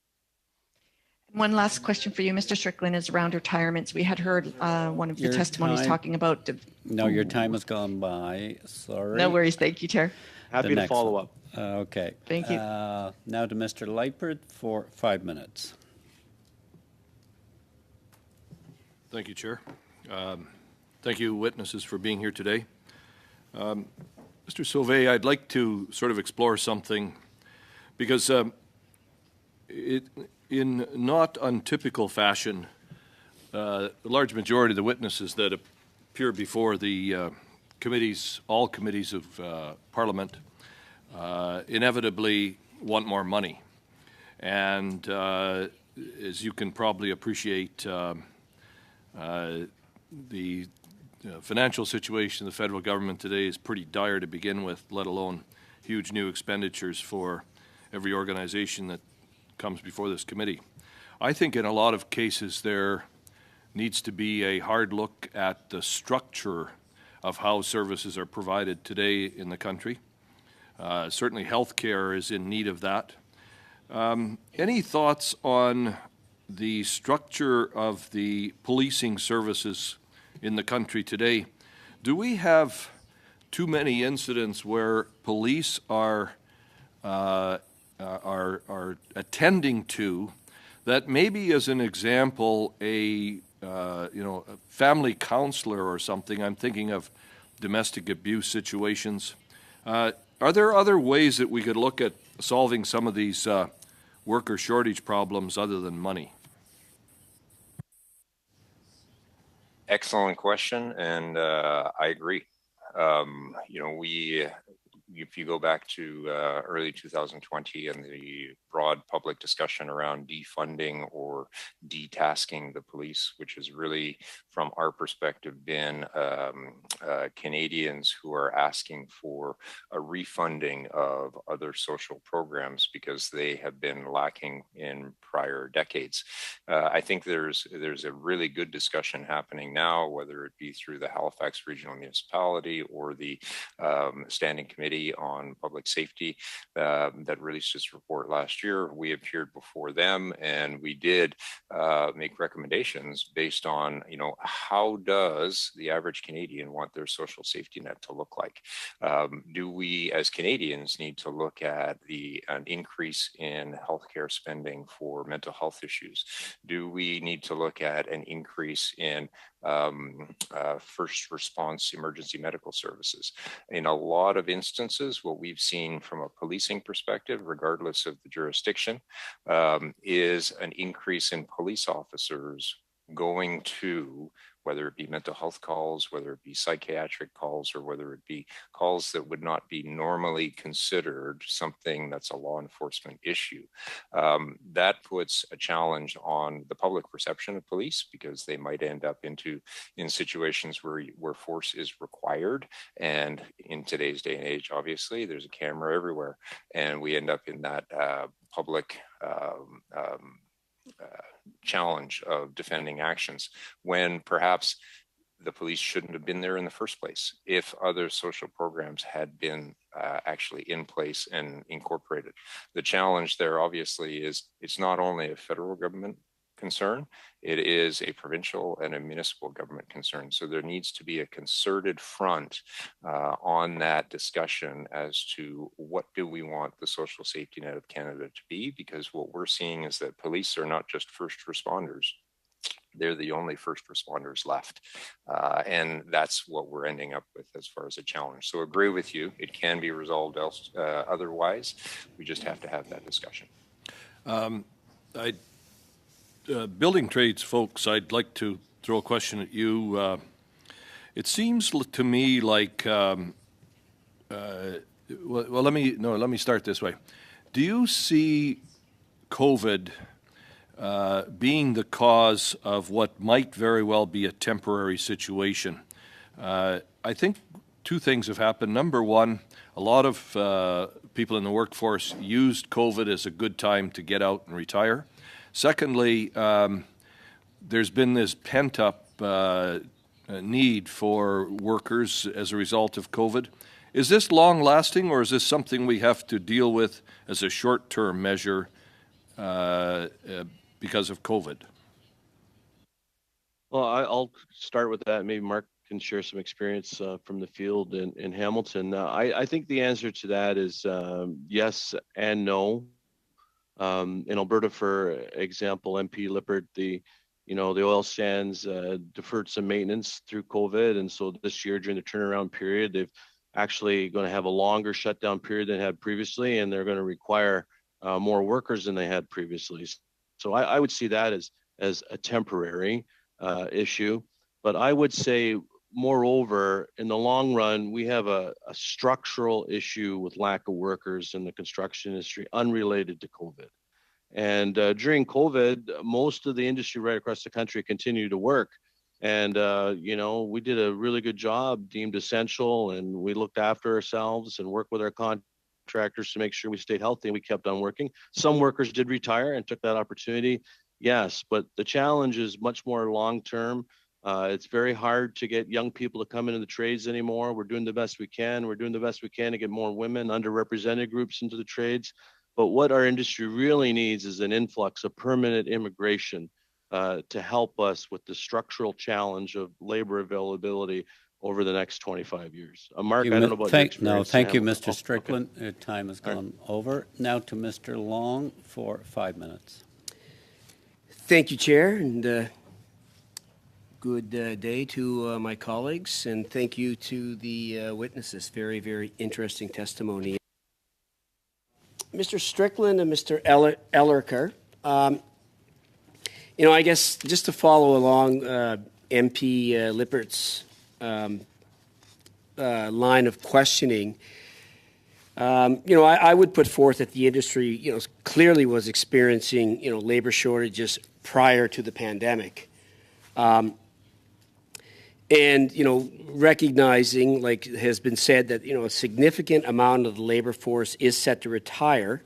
One last question for you, Mr. Strickland, is around retirements. We had heard one of your testimonies talking about... No, your time has gone by. Sorry. No worries. Thank you, Chair. Happy to follow up. Okay. Thank you. Now to Mr. Lightford for 5 minutes. Thank you, Chair. Thank you, witnesses, for being here today. Mr. Sauvé, I'd like to sort of explore something, because in not untypical fashion, the large majority of the witnesses that appear before the all committees of Parliament inevitably want more money. And as you can probably appreciate, the financial situation of the federal government today is pretty dire to begin with, let alone huge new expenditures for every organization that comes before this committee. I think in a lot of cases there needs to be a hard look at the structure of how services are provided today in the country. Certainly healthcare is in need of that. Any thoughts on the structure of the policing services in the country today? Do we have too many incidents where police are attending to that? Maybe, as an example, a family counselor or something. I'm thinking of domestic abuse situations. Are there other ways that we could look at solving some of these worker shortage problems other than money? Excellent question, and I agree. If you go back to early 2020 and the broad public discussion around defunding or detasking the police, which has really, from our perspective, been Canadians who are asking for a refunding of other social programs because they have been lacking in prior decades. I think there's a really good discussion happening now, whether it be through the Halifax Regional Municipality or the Standing Committee on Public Safety that released its report last year. We appeared before them, and we did make recommendations based on, how does the average Canadian want their social safety net to look like? Do we, as Canadians, need to look at an increase in healthcare spending for mental health issues? Do we need to look at an increase in first response emergency medical services? In a lot of instances, what we've seen from a policing perspective, regardless of the jurisdiction, is an increase in police officers going to whether it be mental health calls, whether it be psychiatric calls, or whether it be calls that would not be normally considered something that's a law enforcement issue. That puts a challenge on the public perception of police, because they might end up in situations where force is required. And in today's day and age, obviously, there's a camera everywhere, and we end up in that public challenge of defending actions when perhaps the police shouldn't have been there in the first place if other social programs had been actually in place and incorporated. The challenge there obviously is it's not only a federal government concern, it is a provincial and a municipal government concern. So there needs to be a concerted front on that discussion as to what do we want the social safety net of Canada to be, because what we're seeing is that police are not just first responders. They're the only first responders left. And that's what we're ending up with as far as a challenge. So agree with you, it can be resolved otherwise. We just have to have that discussion. Building trades folks, I'd like to throw a question at you. It seems to me like, let me start this way. Do you see COVID being the cause of what might very well be a temporary situation? I think two things have happened. Number one, a lot of people in the workforce used COVID as a good time to get out and retire. Secondly, there's been this pent-up need for workers as a result of COVID. Is this long-lasting, or is this something we have to deal with as a short-term measure because of COVID? Well, I'll start with that. Maybe Mark can share some experience from the field in Hamilton. I think the answer to that is yes and no. In Alberta, for example, MP Lippert, the oil sands deferred some maintenance through COVID, and so this year during the turnaround period, they've actually going to have a longer shutdown period than they had previously, and they're going to require more workers than they had previously. So I would see that as a temporary issue, but I would say, moreover, in the long run, we have a structural issue with lack of workers in the construction industry unrelated to COVID. And during COVID, most of the industry right across the country continued to work. And, we did a really good job, deemed essential, and we looked after ourselves and worked with our contractors to make sure we stayed healthy, and we kept on working. Some workers did retire and took that opportunity, yes, but the challenge is much more long-term. It's very hard to get young people to come into the trades anymore. We're doing the best we can. We're doing the best we can to get more women, underrepresented groups into the trades. But what our industry really needs is an influx of permanent immigration to help us with the structural challenge of labor availability over the next 25 years. Mark, I don't know about your experience. No, thank you, Mr. Okay. Strickland. Time has gone over. Now to Mr. Long for 5 minutes. Thank you, Chair, and good day to my colleagues, and thank you to the witnesses. Very, very interesting testimony. Mr. Strickland and Mr. Ellerker, I guess just to follow along MP Lippert's line of questioning, I would put forth that the industry, clearly was experiencing, labor shortages prior to the pandemic. And, recognizing, like has been said, that, a significant amount of the labor force is set to retire.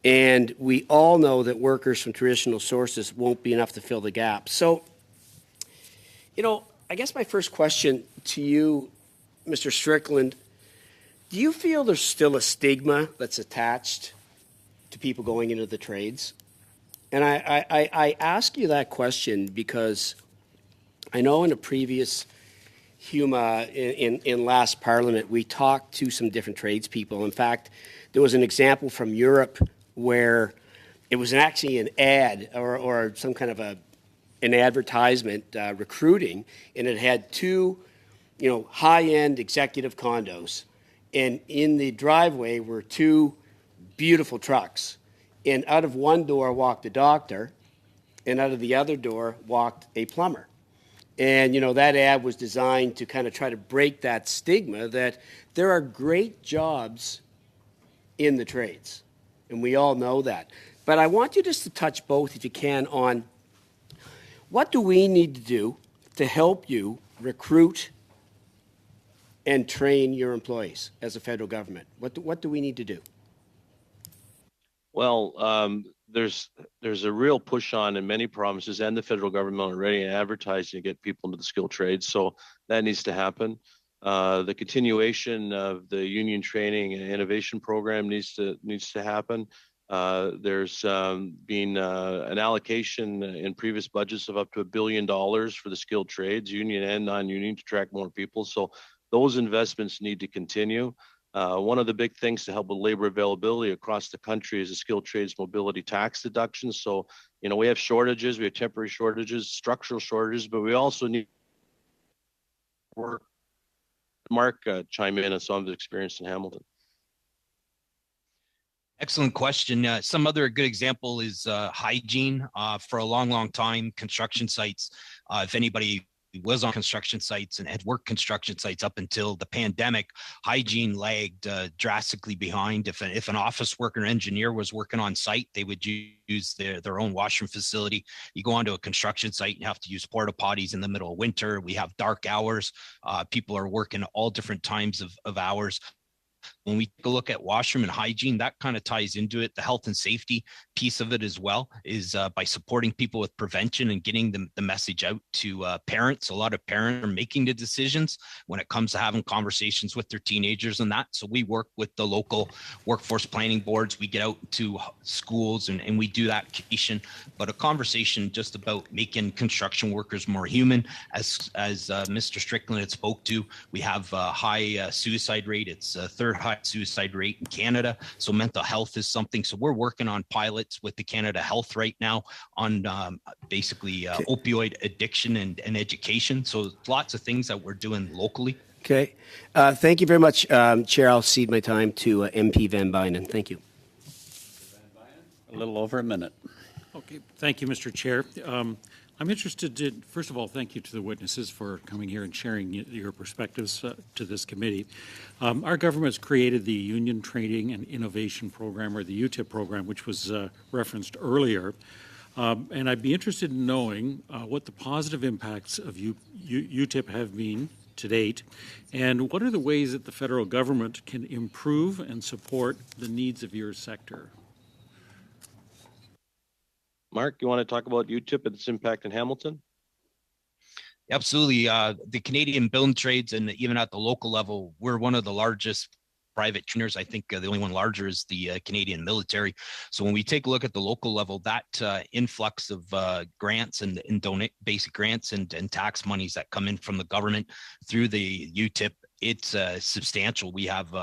And we all know that workers from traditional sources won't be enough to fill the gap. So, I guess my first question to you, Mr. Strickland, do you feel there's still a stigma that's attached to people going into the trades? And I ask you that question because I know in a previous HUMA in last Parliament, we talked to some different tradespeople. In fact, there was an example from Europe where it was actually an ad or some kind of an advertisement recruiting, and it had two, high-end executive condos. And in the driveway were two beautiful trucks. And out of one door walked a doctor, and out of the other door walked a plumber. And, you know, that ad was designed to kind of try to break that stigma that there are great jobs in the trades. And we all know that. But I want you just to touch both, if you can, on what do we need to do to help you recruit and train your employees as a federal government? What do we need to do? Well, there's a real push on in many provinces and the federal government already in advertising to get people into the skilled trades. So that needs to happen. The continuation of the union training and innovation program needs to happen. There's been an allocation in previous budgets of up to $1 billion for the skilled trades, union and non-union, to attract more people. So those investments need to continue. One of the big things to help with labor availability across the country is the skilled trades mobility tax deduction. So, you know, we have shortages, we have temporary shortages, structural shortages, but we also need work. Mark chime in on some of his experience in Hamilton. Excellent question. Some other good example is hygiene. For a long time, construction sites, if anybody was on construction sites and had worked construction sites up until the pandemic, hygiene lagged drastically behind. If an office worker or engineer was working on site, they would use their own washroom facility. You go onto a construction site and have to use porta potties in the middle of winter. We have dark hours. People are working all different times of hours. When we take a look at washroom and hygiene, that kind of ties into it. The health and safety piece of it as well is by supporting people with prevention and getting the message out to parents. A lot of parents are making the decisions when it comes to having conversations with their teenagers and that. So we work with the local workforce planning boards. We get out to schools and we do that education. But a conversation just about making construction workers more human. As Mr. Strickland had spoke to, we have a high suicide rate. It's third high suicide rate in Canada. So mental health is something. So we're working on pilots with the Canada Health right now on basically opioid addiction and education. So lots of things that we're doing locally. Okay. Thank you very much, Chair. I'll cede my time to MP Van Bynen. Thank you. A little over a minute. Okay. Thank you, Mr. Chair. I'm interested in, first of all, thank you to the witnesses for coming here and sharing your perspectives to this committee. Our government's created the Union Training and Innovation Program, or the UTIP program, which was referenced earlier. And I'd be interested in knowing what the positive impacts of UTIP have been to date, and what are the ways that the federal government can improve and support the needs of your sector? Mark, you want to talk about UTIP and its impact in Hamilton? Absolutely. The Canadian building trades, and even at the local level, we're one of the largest private trainers. I think the only one larger is the Canadian military. So when we take a look at the local level, that influx of grants and basic grants and tax monies that come in from the government through the UTIP, it's substantial. We have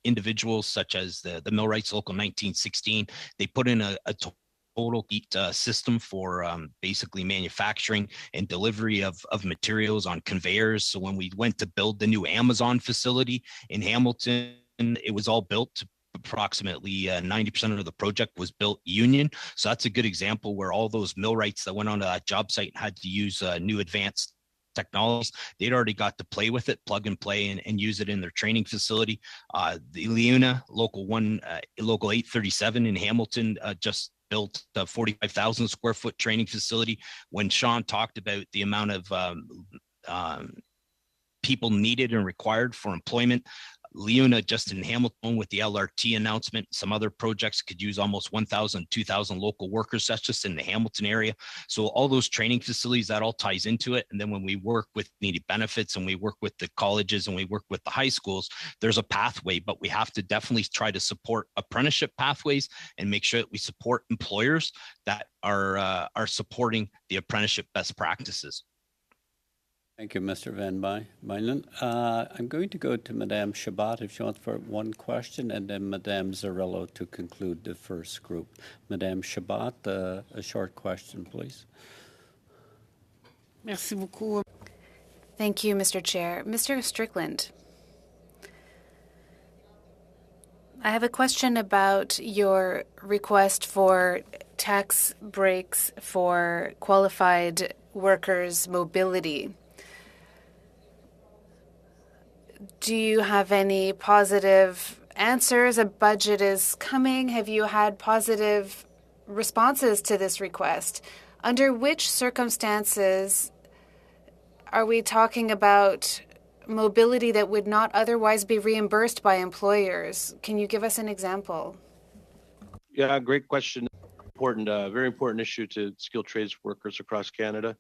individuals such as the Millwrights Local 1916. They put in a total system for basically manufacturing and delivery of materials on conveyors. So when we went to build the new Amazon facility in Hamilton, it was all built. Approximately 90% of the project was built union. So that's a good example where all those millwrights that went onto that job site had to use new advanced technologies. They'd already got to play with it, plug and play, and use it in their training facility. The LIUNA, Local 837 in Hamilton, just built a 45,000 square foot training facility. When Sean talked about the amount of people needed and required for employment, LIUNA just in Hamilton with the LRT announcement, some other projects could use almost 1,000, 2,000 local workers. That's just in the Hamilton area. So all those training facilities, that all ties into it. And then when we work with needy benefits and we work with the colleges and we work with the high schools, there's a pathway, but we have to definitely try to support apprenticeship pathways and make sure that we support employers that are supporting the apprenticeship best practices. Thank you, Mr. Van Bynen. I'm going to go to Madame Chabot if she wants for one question, and then Madame Zarello to conclude the first group. Madame Chabot, a short question, please. Merci beaucoup. Thank you, Mr. Chair. Mr. Strickland, I have a question about your request for tax breaks for qualified workers' mobility. Do you have any positive answers? A budget is coming. Have you had positive responses to this request? Under which circumstances are we talking about mobility that would not otherwise be reimbursed by employers? Can you give us an example? Yeah, great question. Important, very important issue to skilled trades workers across Canada.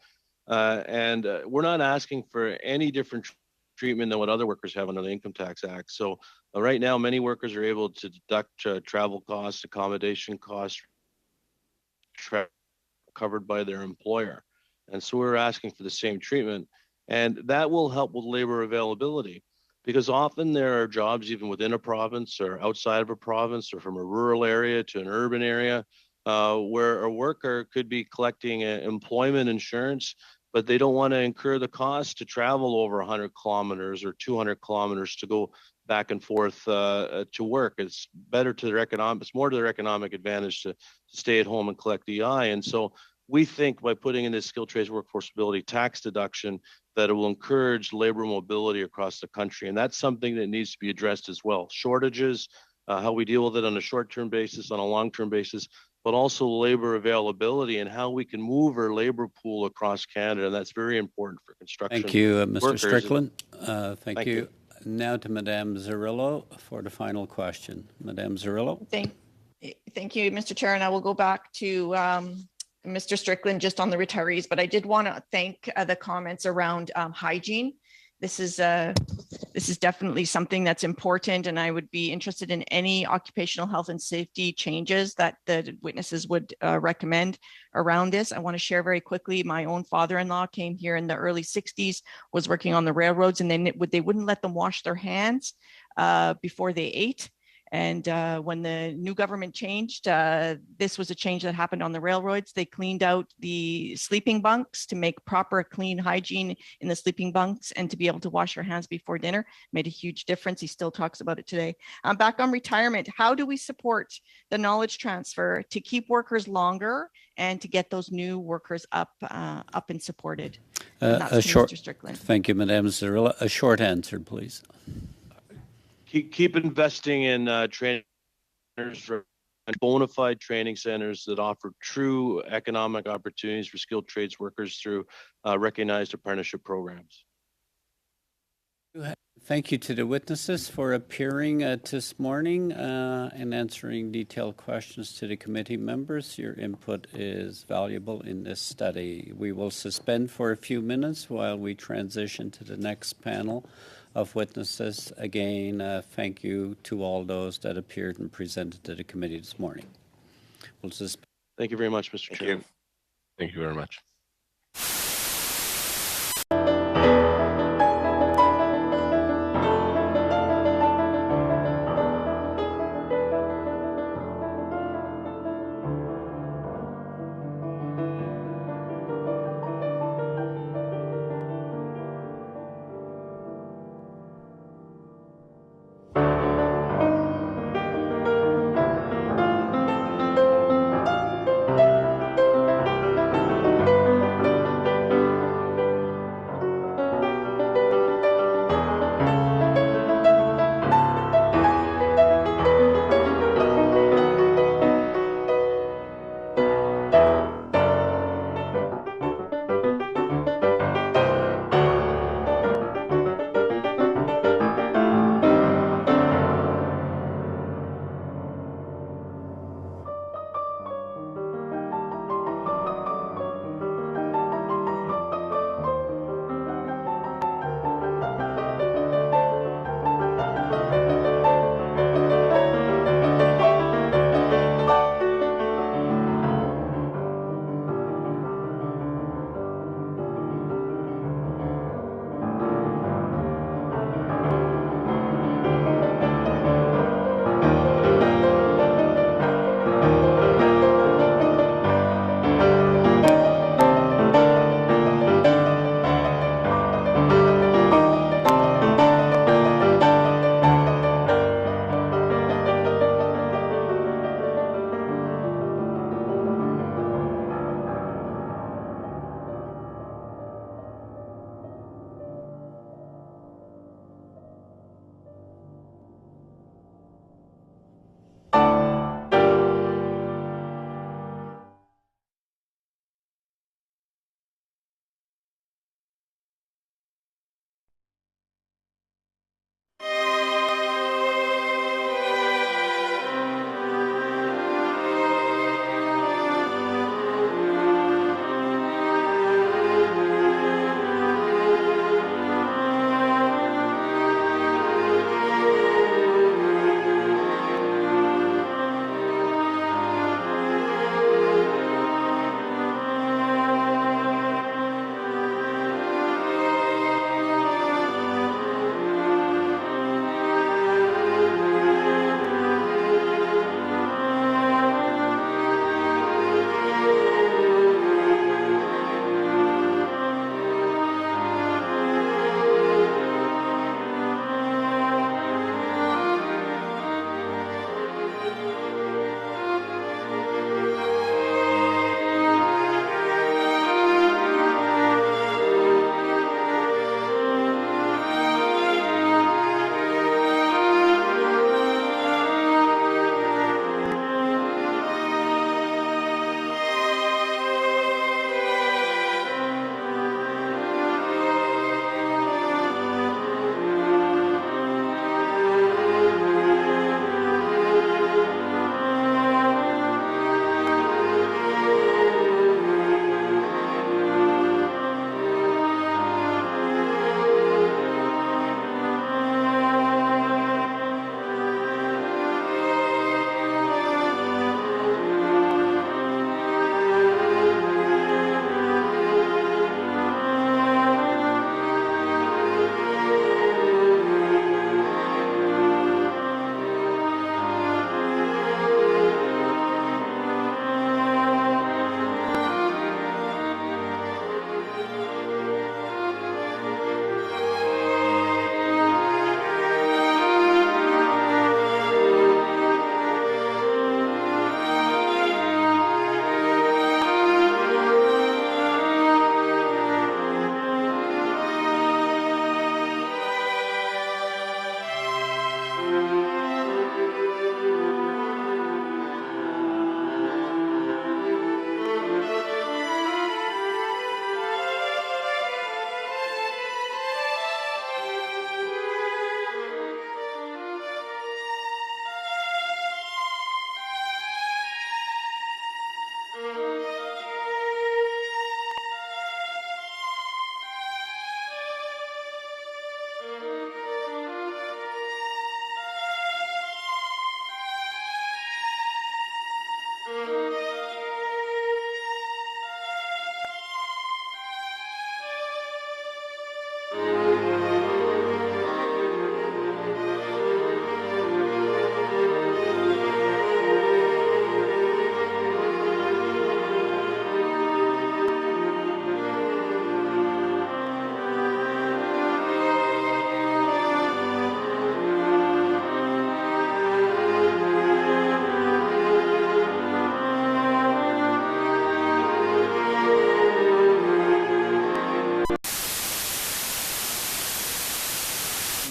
And we're not asking for any different treatment than what other workers have under the Income Tax Act. So right now, many workers are able to deduct travel costs, accommodation costs, covered by their employer. And so we're asking for the same treatment. And that will help with labor availability, because often there are jobs even within a province or outside of a province or from a rural area to an urban area where a worker could be collecting employment insurance, but they don't want to incur the cost to travel over 100 kilometers or 200 kilometers to go back and forth to work. It's better to their it's more to their economic advantage to stay at home and collect EI. And so we think by putting in this skilled trades workforce mobility tax deduction that it will encourage labor mobility across the country. And that's something that needs to be addressed as well. Shortages, how we deal with it on a short-term basis, on a long-term basis, but also labor availability and how we can move our labor pool across Canada. And that's very important for construction. Thank you, Mr. workers. Strickland. Thank you. Now to Madame Zerillo for the final question. Madame Zerillo. Thank you, Mr. Chair. And I will go back to Mr. Strickland just on the retirees, but I did want to thank the comments around hygiene. This is definitely something that's important, and I would be interested in any occupational health and safety changes that the witnesses would recommend around this. I want to share very quickly, my own father-in-law came here in the early 60s, was working on the railroads, and they wouldn't let them wash their hands before they ate. And when the new government changed, this was a change that happened on the railroads. They cleaned out the sleeping bunks to make proper clean hygiene in the sleeping bunks and to be able to wash your hands before dinner. Made a huge difference. He still talks about it today. Back on retirement, how do we support the knowledge transfer to keep workers longer and to get those new workers up and supported? And that's Mr. Strickland. Thank you, Madame Zerillo. A short answer, please. Keep investing in training centers, bona fide training centers that offer true economic opportunities for skilled trades workers through recognized apprenticeship programs. Thank you to the witnesses for appearing this morning and answering detailed questions to the committee members. Your input is valuable in this study. We will suspend for a few minutes while we transition to the next panel of witnesses. Again, thank you to all those that appeared and presented to the committee this morning. We'll suspend. Thank you very much, Mr. Chairman. Thank you very much.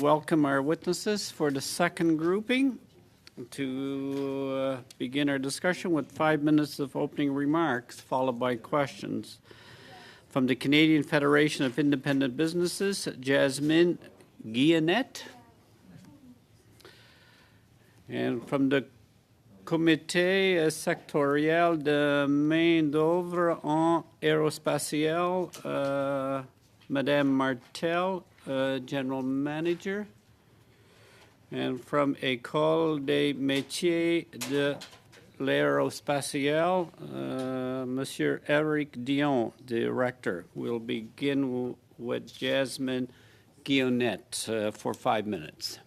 welcome our witnesses for the second grouping to begin our discussion with 5 minutes of opening remarks, followed by questions. From the Canadian Federation of Independent Businesses, Jasmine Guillenette. And from the Comité sectoriel de main-d'œuvre en aérospatiale, Madame Martel, General Manager. And from École des Métiers de l'Aérospatiale, Monsieur Eric Dion, Director. We'll begin with Jasmine Guillenette for 5 minutes.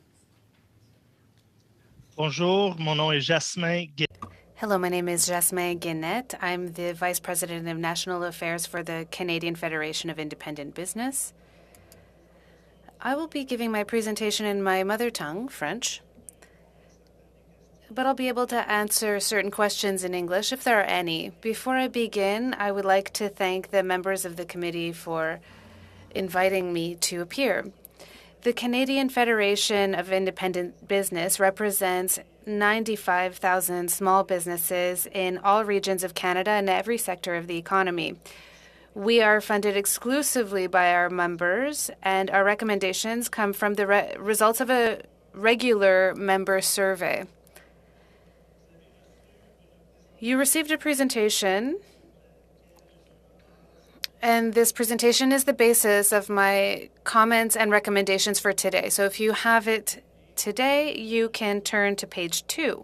Bonjour, mon nom est Jasmin Guillenette. Hello, my name is Jasmin Guillenette. I'm the Vice President of National Affairs for the Canadian Federation of Independent Business. I will be giving my presentation in my mother tongue, French, but I'll be able to answer certain questions in English if there are any. Before I begin, I would like to thank the members of the committee for inviting me to appear. The Canadian Federation of Independent Business represents 95,000 small businesses in all regions of Canada and every sector of the economy. We are funded exclusively by our members, and our recommendations come from the results of a regular member survey. You received a presentation, and this presentation is the basis of my comments and recommendations for today. So if you have it today, you can turn to page 2.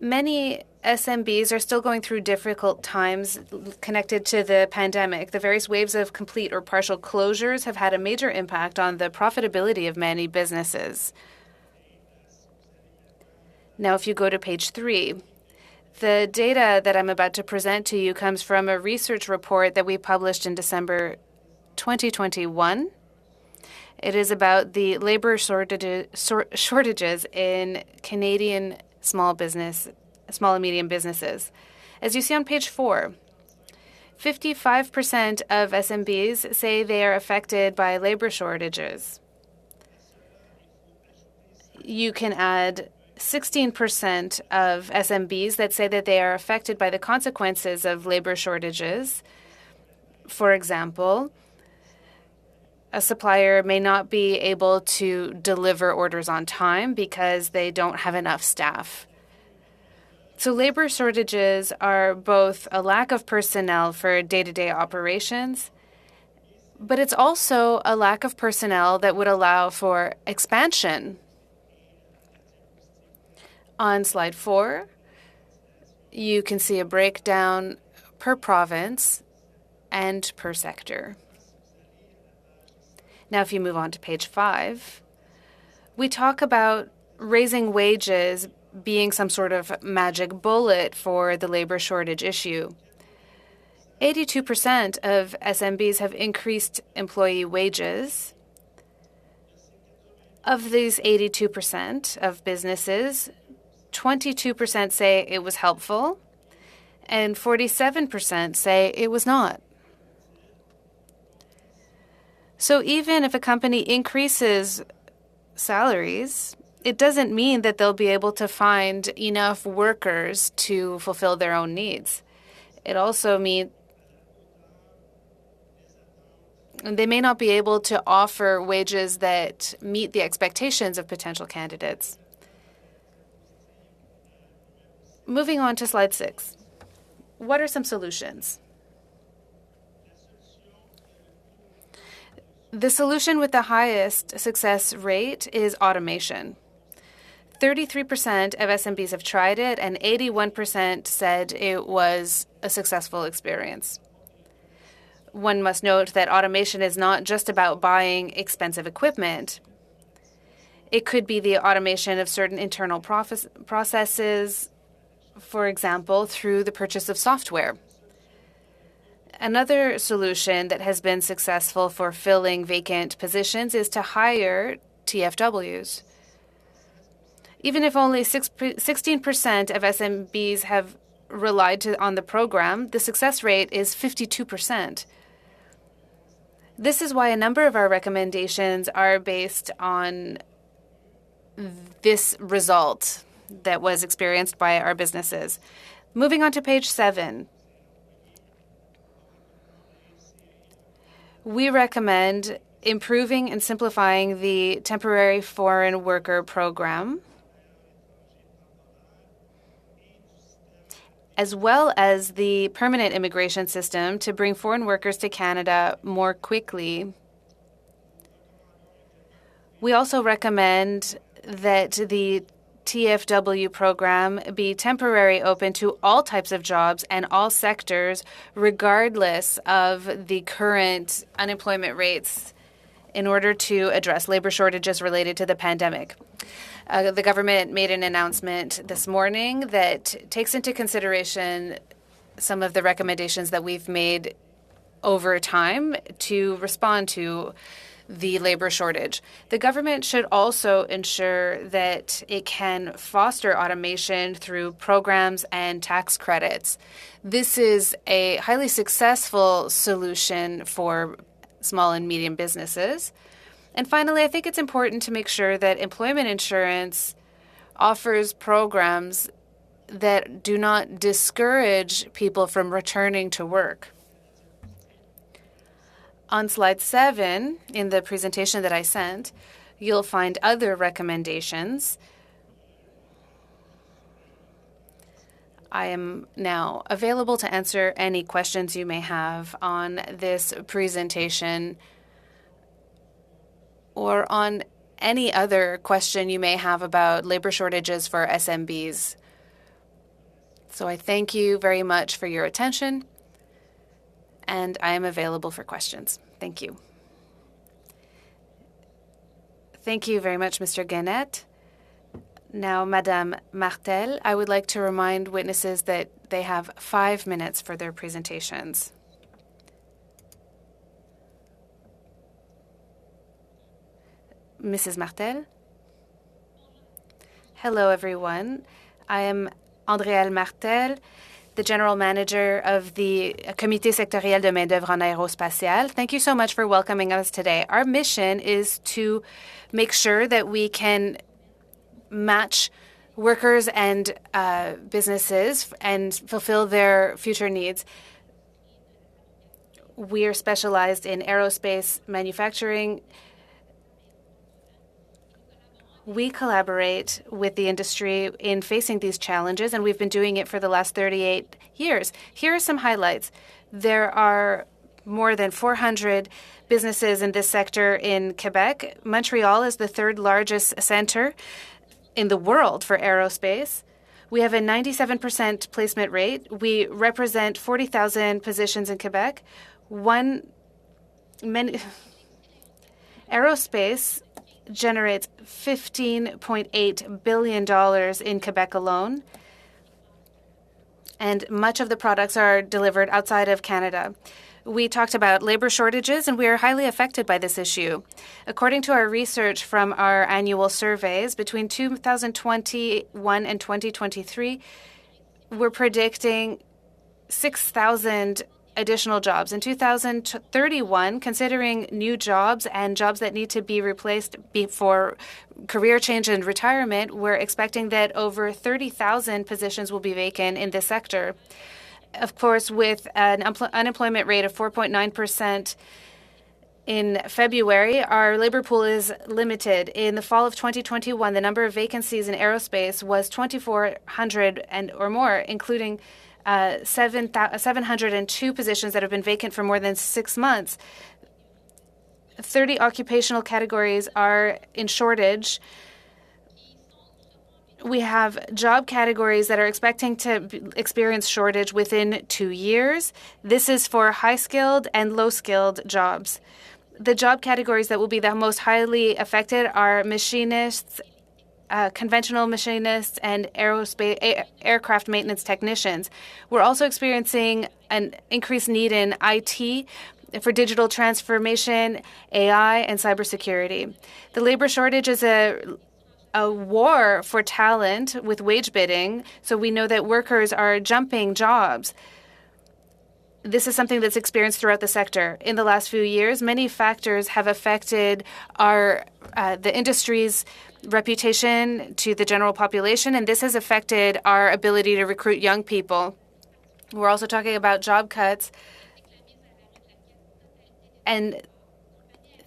Many SMBs are still going through difficult times connected to the pandemic. The various waves of complete or partial closures have had a major impact on the profitability of many businesses. Now, if you go to page 3, the data that I'm about to present to you comes from a research report that we published in December 2021. It is about the labor shortages in Canadian small and medium businesses. As you see on page 4, 55% of SMBs say they are affected by labor shortages. You can add 16% of SMBs that say that they are affected by the consequences of labor shortages. For example, a supplier may not be able to deliver orders on time because they don't have enough staff. So labor shortages are both a lack of personnel for day-to-day operations, but it's also a lack of personnel that would allow for expansion. On slide 4, you can see a breakdown per province and per sector. Now, if you move on to page 5, we talk about raising wages being some sort of magic bullet for the labor shortage issue. 82% of SMBs have increased employee wages. Of these 82% of businesses, 22% say it was helpful, and 47% say it was not. So even if a company increases salaries, it doesn't mean that they'll be able to find enough workers to fulfill their own needs. It also means they may not be able to offer wages that meet the expectations of potential candidates. Moving on to slide 6. What are some solutions? The solution with the highest success rate is automation. 33% of SMBs have tried it, and 81% said it was a successful experience. One must note that automation is not just about buying expensive equipment. It could be the automation of certain internal processes, for example, through the purchase of software. Another solution that has been successful for filling vacant positions is to hire TFWs. Even if only 16% of SMBs have relied on the program, the success rate is 52%. This is why a number of our recommendations are based on this result that was experienced by our businesses. Moving on to page 7. We recommend improving and simplifying the temporary foreign worker program, as well as the permanent immigration system to bring foreign workers to Canada more quickly. We also recommend that the TFW program be temporary open to all types of jobs and all sectors, regardless of the current unemployment rates, in order to address labor shortages related to the pandemic. The government made an announcement this morning that takes into consideration some of the recommendations that we've made over time to respond to the labor shortage. The government should also ensure that it can foster automation through programs and tax credits. This is a highly successful solution for small and medium businesses. And finally, I think it's important to make sure that employment insurance offers programs that do not discourage people from returning to work. On slide 7, in the presentation that I sent, you'll find other recommendations. I am now available to answer any questions you may have on this presentation or on any other question you may have about labor shortages for SMBs. So I thank you very much for your attention, and I am available for questions. Thank you. Thank you very much, Mr. Guenette. Now, Madame Martel, I would like to remind witnesses that they have 5 minutes for their presentations. Mrs. Martel? Hello, everyone. I am Andréelle Martel, the General Manager of the Comité Sectoriel de Main-d'œuvre en Aérospatiale. Thank you so much for welcoming us today. Our mission is to make sure that we can match workers and businesses and fulfill their future needs. We are specialized in aerospace manufacturing. We collaborate with the industry in facing these challenges, and we've been doing it for the last 38 years. Here are some highlights. There are more than 400 businesses in this sector in Quebec. Montreal is the 3rd largest center in the world for aerospace. We have a 97% placement rate. We represent 40,000 positions in Quebec. Aerospace generates $15.8 billion in Quebec alone, and much of the products are delivered outside of Canada. We talked about labor shortages, and we are highly affected by this issue. According to our research from our annual surveys, between 2021 and 2023, we're predicting 6,000 additional jobs. In 2031, considering new jobs and jobs that need to be replaced before career change and retirement, we're expecting that over 30,000 positions will be vacant in this sector. Of course, with an unemployment rate of 4.9% in February, our labor pool is limited. In the fall of 2021, the number of vacancies in aerospace was 2,400 or more, including 702 positions that have been vacant for more than 6 months. 30 occupational categories are in shortage. We have job categories that are expecting to experience shortage within 2 years. This is for high-skilled and low-skilled jobs. The job categories that will be the most highly affected are machinists, conventional machinists, and aircraft maintenance technicians. We're also experiencing an increased need in IT for digital transformation, AI, and cybersecurity. The labor shortage is a war for talent with wage bidding, so we know that workers are jumping jobs. This is something that's experienced throughout the sector. In the last few years, many factors have affected the industry's reputation to the general population, and this has affected our ability to recruit young people. We're also talking about job cuts and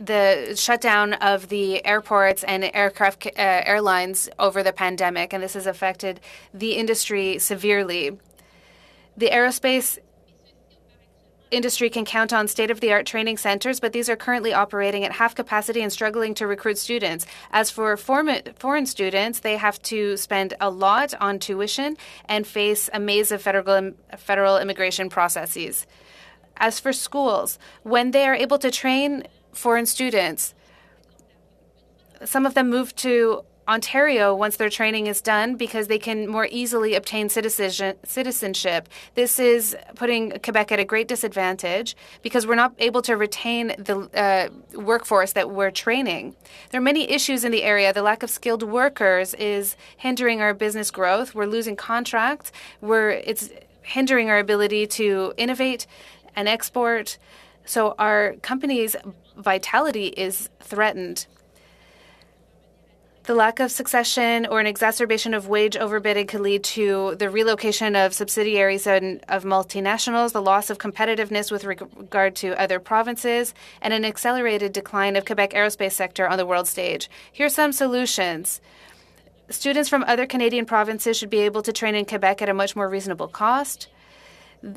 the shutdown of the airports and airlines over the pandemic, and this has affected the industry severely. The aerospace industry can count on state-of-the-art training centers, but these are currently operating at half capacity and struggling to recruit students. As for foreign students, they have to spend a lot on tuition and face a maze of federal immigration processes. As for schools, when they are able to train foreign students, some of them move to Ontario once their training is done because they can more easily obtain citizenship. This is putting Quebec at a great disadvantage because we're not able to retain the workforce that we're training. There are many issues in the area. The lack of skilled workers is hindering our business growth. We're losing contracts. It's hindering our ability to innovate and export. So our company's vitality is threatened. The lack of succession or an exacerbation of wage overbidding could lead to the relocation of subsidiaries of multinationals, the loss of competitiveness with regard to other provinces, and an accelerated decline of Quebec aerospace sector on the world stage. Here are some solutions. Students from other Canadian provinces should be able to train in Quebec at a much more reasonable cost.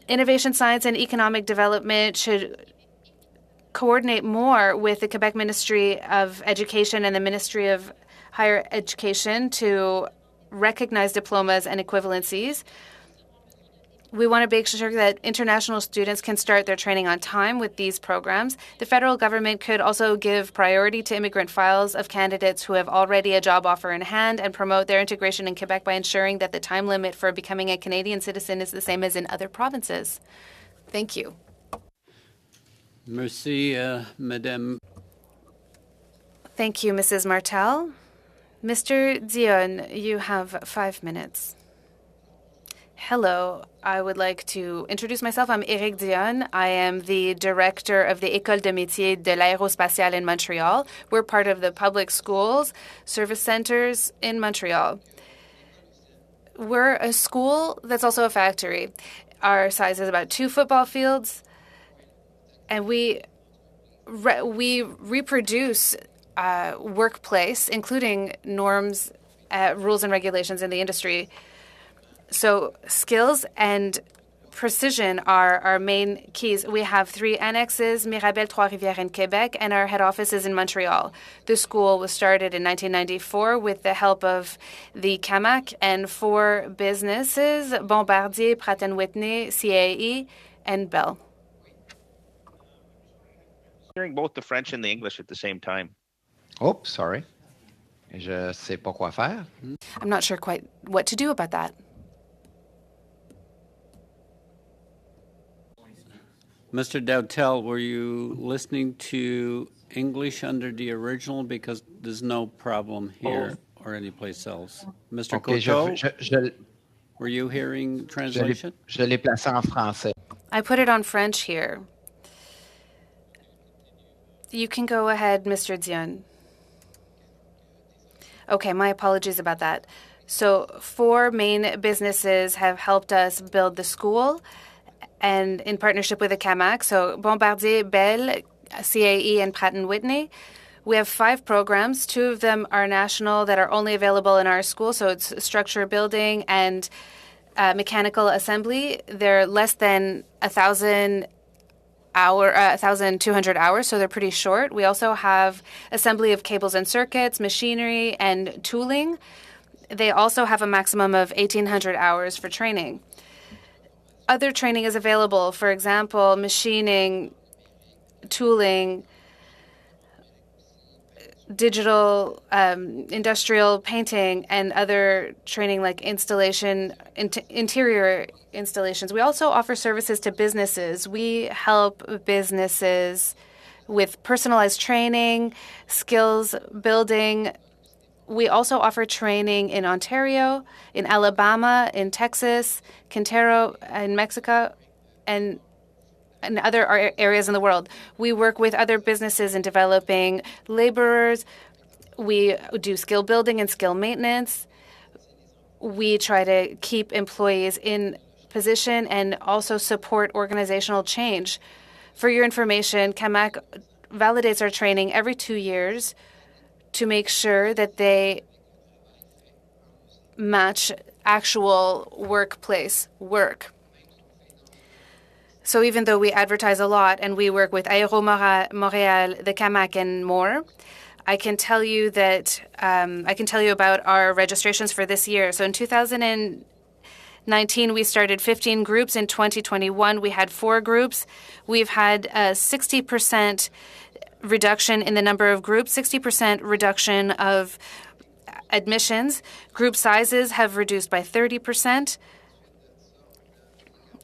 Innovation, science, and economic development should coordinate more with the Quebec Ministry of Education and the Ministry of Higher Education to recognize diplomas and equivalencies. We want to make sure that international students can start their training on time with these programs. The federal government could also give priority to immigrant files of candidates who have already a job offer in hand and promote their integration in Quebec by ensuring that the time limit for becoming a Canadian citizen is the same as in other provinces. Thank you. Merci, Madame. Thank you, Mrs. Martel. Mr. Dion, you have 5 minutes. Hello, I would like to introduce myself. I'm Éric Dion. I am the director of the École de métier de l'aérospatiale in Montreal. We're part of the public schools, service centers in Montreal. We're a school that's also a factory. Our size is about 2 football fields, and we reproduce workplace, including norms, rules, and regulations in the industry. So skills and precision are our main keys. We have 3 annexes, Mirabel, Trois-Rivières, and Quebec, and our head office is in Montreal. The school was started in 1994 with the help of the CAMAC and 4 businesses, Bombardier, Pratt & Whitney, CAE, and Bell. Hearing both the French and the English at the same time. Oh, sorry. Je sais pas quoi faire. I'm not sure quite what to do about that. Mr. Dautel, were you listening to English under the original? Because there's no problem here or anyplace else. Mr. Okay, Coteau, were you hearing translation? Je l'ai placé en français. I put it on French here. You can go ahead, Mr. Dion. Okay, my apologies about that. So 4 main businesses have helped us build the school, and in partnership with the CAMAC, so Bombardier, Bell, CAE, and Pratt & Whitney. We have 5 programs. 2 of them are national that are only available in our school, so it's structure building and mechanical assembly. They're less than 1,200 hours, so they're pretty short. We also have assembly of cables and circuits, machinery, and tooling. They also have a maximum of 1,800 hours for training. Other training is available, for example, machining, tooling, digital, industrial painting, and other training like installation, interior installations. We also offer services to businesses. We help businesses with personalized training, skills building. We also offer training in Ontario, in Alabama, in Texas, Quintero, in Mexico, and in other areas in the world. We work with other businesses in developing laborers. We do skill building and skill maintenance. We try to keep employees in position and also support organizational change. For your information, CAMAC validates our training every 2 years to make sure that they match actual workplace work. So even though we advertise a lot and we work with Aéro Montréal, the CAMAC, and more, I can tell you that I can tell you about our registrations for this year. So in 2019, we started 15 groups. In 2021, we had 4 groups. We've had a 60% reduction in the number of groups, 60% reduction of admissions. Group sizes have reduced by 30%.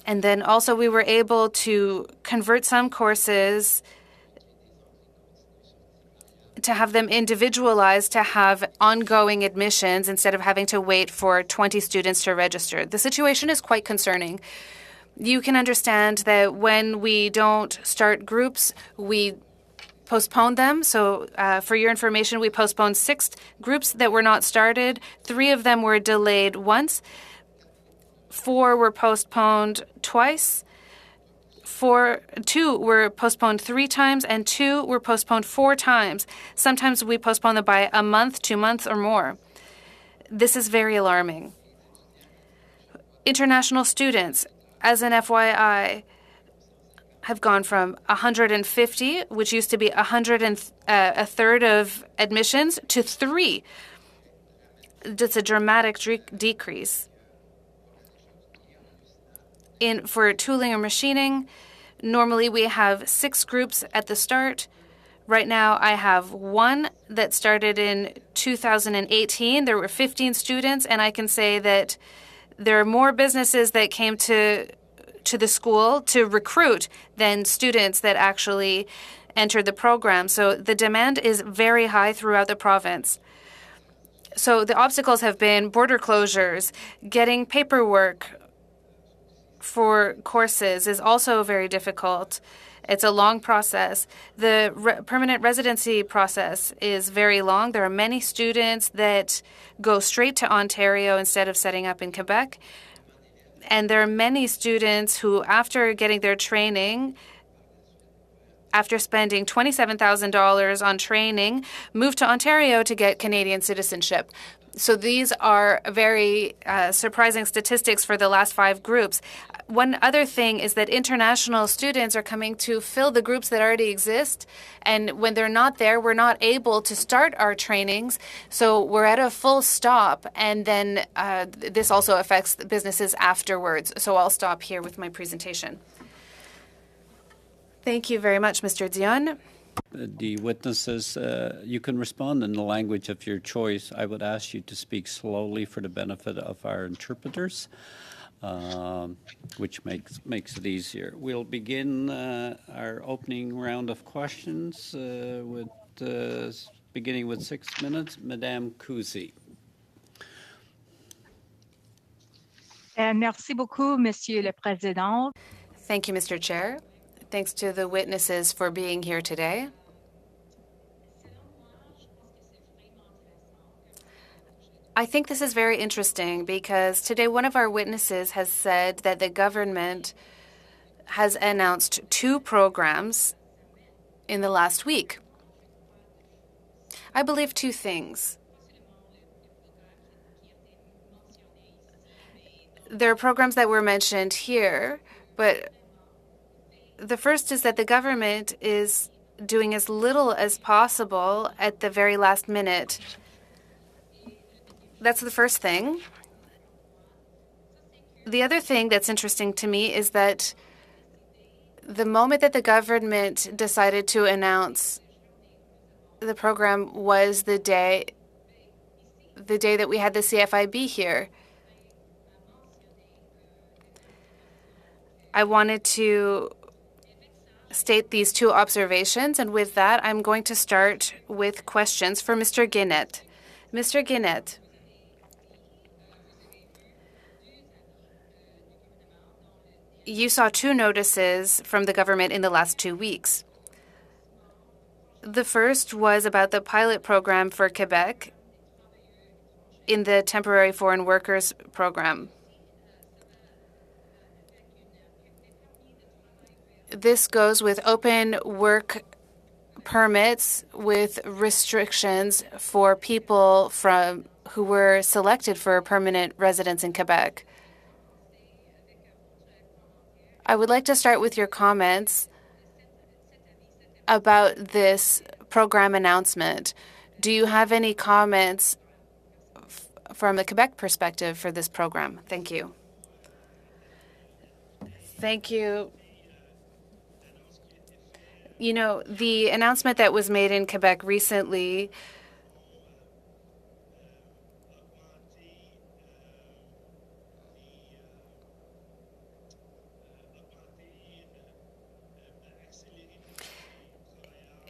And then also we were able to convert some courses to have them individualized to have ongoing admissions instead of having to wait for 20 students to register. The situation is quite concerning. You can understand that when we don't start groups, we postpone them. So for your information, we postponed 6 groups that were not started. 3 of them were delayed once. 4 were postponed twice. 2 were postponed 3 times, and 2 were postponed 4 times. Sometimes we postpone them by a month, 2 months, or more. This is very alarming. International students, as an FYI, have gone from 150, which used to be a third of admissions, to 3. That's a dramatic decrease. For tooling or machining, normally we have 6 groups at the start. Right now, I have 1 that started in 2018. There were 15 students, and I can say that there are more businesses that came to the school to recruit than students that actually entered the program. So the demand is very high throughout the province. So the obstacles have been border closures, getting paperwork for courses is also very difficult. It's a long process. The permanent residency process is very long. There are many students that go straight to Ontario instead of setting up in Quebec. And there are many students who, after getting their training, after spending $27,000 on training, move to Ontario to get Canadian citizenship. So these are very surprising statistics for the last 5 groups. One other thing is that international students are coming to fill the groups that already exist. And when they're not there, we're not able to start our trainings. So we're at a full stop. And then this also affects the businesses afterwards. So I'll stop here with my presentation. Thank you very much, Mr. Dion. The witnesses, you can respond in the language of your choice. I would ask you to speak slowly for the benefit of our interpreters, which makes it easier. We'll begin our opening round of questions beginning with 6 minutes. Madame Kuzi. Merci beaucoup, Monsieur le Président. Thank you, Mr. Chair. Thanks to the witnesses for being here today. I think this is very interesting because today one of our witnesses has said that the government has announced 2 programs in the last week. I believe 2 things. There are programs that were mentioned here, but the first is that the government is doing as little as possible at the very last minute. That's the first thing. The other thing that's interesting to me is that the moment that the government decided to announce the program was the day that we had the CFIB here. I wanted to state these 2 observations, and with that, I'm going to start with questions for Mr. Guinette. Mr. Guinette, you saw 2 notices from the government in the last 2 weeks. The first was about the pilot program for Quebec in the Temporary Foreign Workers Program. This goes with open work permits with restrictions for people who were selected for permanent residence in Quebec. I would like to start with your comments about this program announcement. Do you have any comments from the Quebec perspective for this program? Thank you. Thank you. You know, the announcement that was made in Quebec recently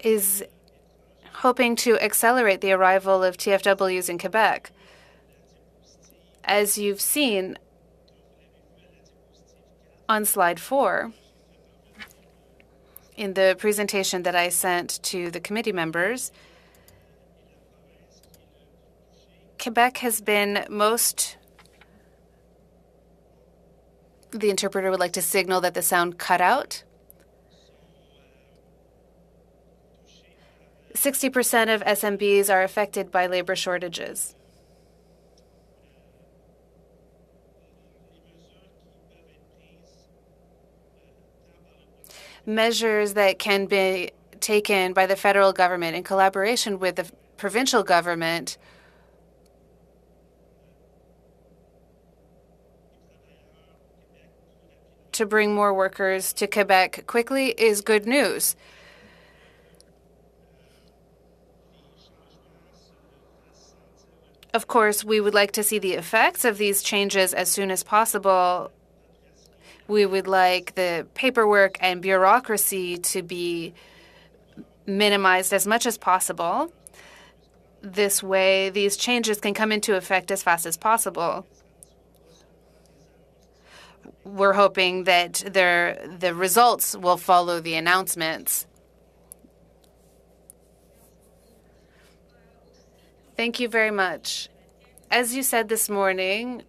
is hoping to accelerate the arrival of TFWs in Quebec. As you've seen on slide 4, in the presentation that I sent to the committee members, Quebec has been the interpreter would like to signal that the sound cut out. 60% of SMBs are affected by labor shortages. Measures that can be taken by the federal government in collaboration with the provincial government to bring more workers to Quebec quickly is good news. Of course, we would like to see the effects of these changes as soon as possible. We would like the paperwork and bureaucracy to be minimized as much as possible. This way, these changes can come into effect as fast as possible. We're hoping that the results will follow the announcements. Thank you very much. As you said this morning,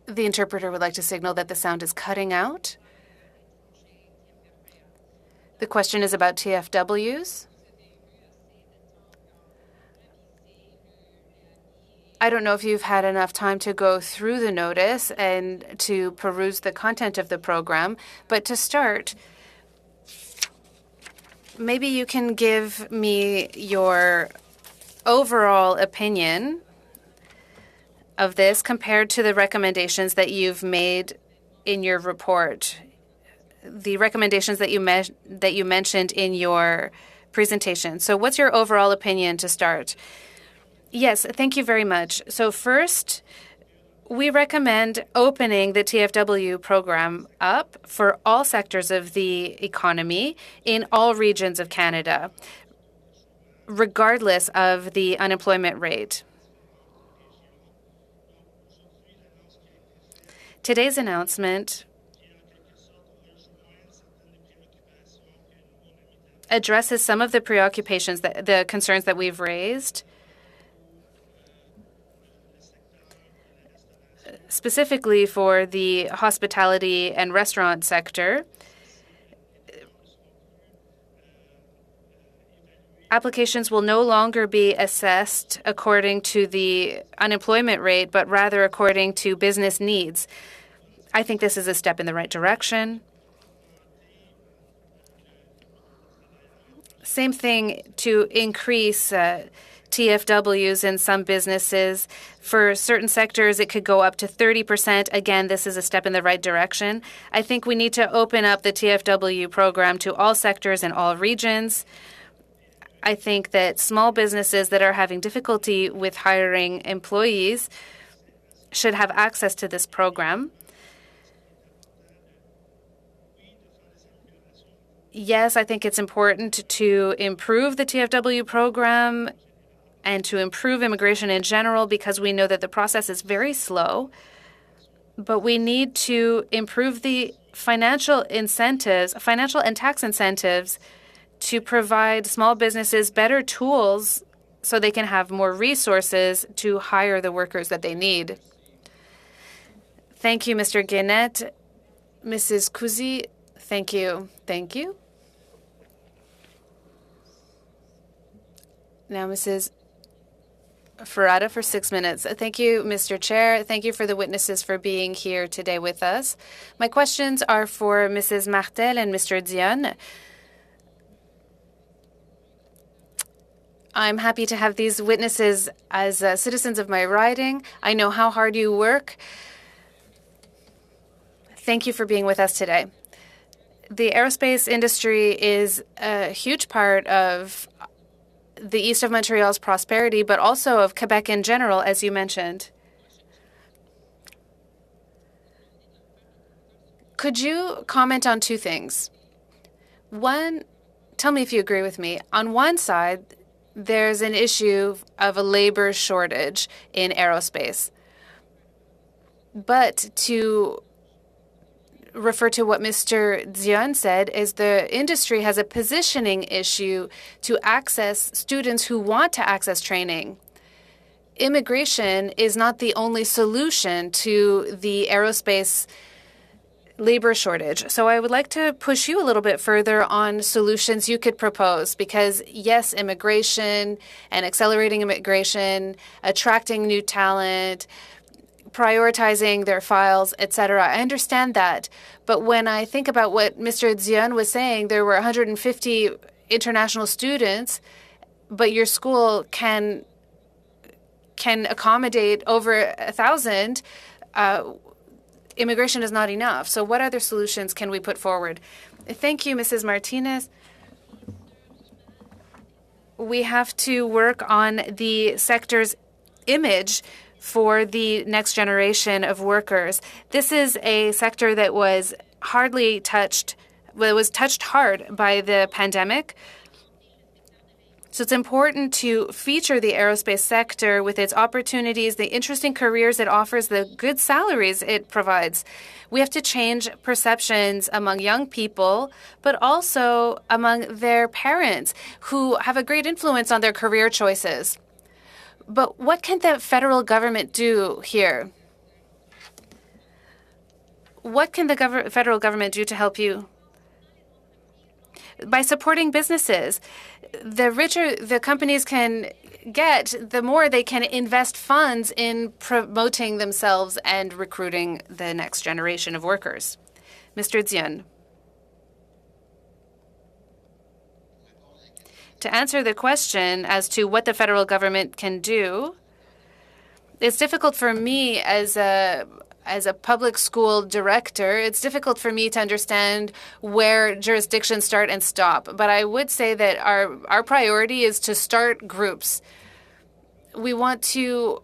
the interpreter would like to signal that the sound is cutting out. The question is about TFWs. I don't know if you've had enough time to go through the notice and to peruse the content of the program, but to start, maybe you can give me your overall opinion of this compared to the recommendations that you've made in your report, the recommendations that you mentioned in your presentation. So what's your overall opinion to start? Yes, thank you very much. So first, we recommend opening the TFW program up for all sectors of the economy in all regions of Canada, regardless of the unemployment rate. Today's announcement addresses some of the preoccupations, the concerns that we've raised, specifically for the hospitality and restaurant sector. Applications will no longer be assessed according to the unemployment rate, but rather according to business needs. I think this is a step in the right direction. Same thing to increase TFWs in some businesses. For certain sectors, it could go up to 30%. Again, this is a step in the right direction. I think we need to open up the TFW program to all sectors and all regions. I think that small businesses that are having difficulty with hiring employees should have access to this program. Yes, I think it's important to improve the TFW program and to improve immigration in general because we know that the process is very slow. but we need to improve the financial incentives, financial and tax incentives to provide small businesses better tools so they can have more resources to hire the workers that they need. Thank you, Mr. Guinette. Mrs. Kuzi, thank you. Thank you. Now, Mrs. Ferrada for 6 minutes. Thank you, Mr. Chair. Thank you for the witnesses for being here today with us. My questions are for Mrs. Martel and Mr. Dion. I'm happy to have these witnesses as citizens of my riding. I know how hard you work. Thank you for being with us today. The aerospace industry is a huge part of the east of Montreal's prosperity, but also of Quebec in general, as you mentioned. Could you comment on two things? One, tell me if you agree with me. On one side, there's an issue of a labor shortage in aerospace. But to refer to what Mr. Dion said, is the industry has a positioning issue to access students who want to access training. Immigration is not the only solution to the aerospace labor shortage. So I would like to push you a little bit further on solutions you could propose, because yes, immigration and accelerating immigration, attracting new talent, prioritizing their files, etc. I understand that. But when I think about what Mr. Dion was saying, there were 150 international students, but your school can accommodate over 1,000. Immigration is not enough. So what other solutions can we put forward? Thank you, Mrs. Martinez. We have to work on the sector's image for the next generation of workers. This is a sector that was touched hard by the pandemic. So it's important to feature the aerospace sector with its opportunities, the interesting careers it offers, the good salaries it provides. We have to change perceptions among young people, but also among their parents who have a great influence on their career choices. But what can the federal government do here? What can the federal government do to help you? By supporting businesses. The richer the companies can get, the more they can invest funds in promoting themselves and recruiting the next generation of workers. Mr. Dion. To answer the question as to what the federal government can do, it's difficult for me as a public school director. It's difficult for me to understand where jurisdictions start and stop. But I would say that our priority is to start groups. We want to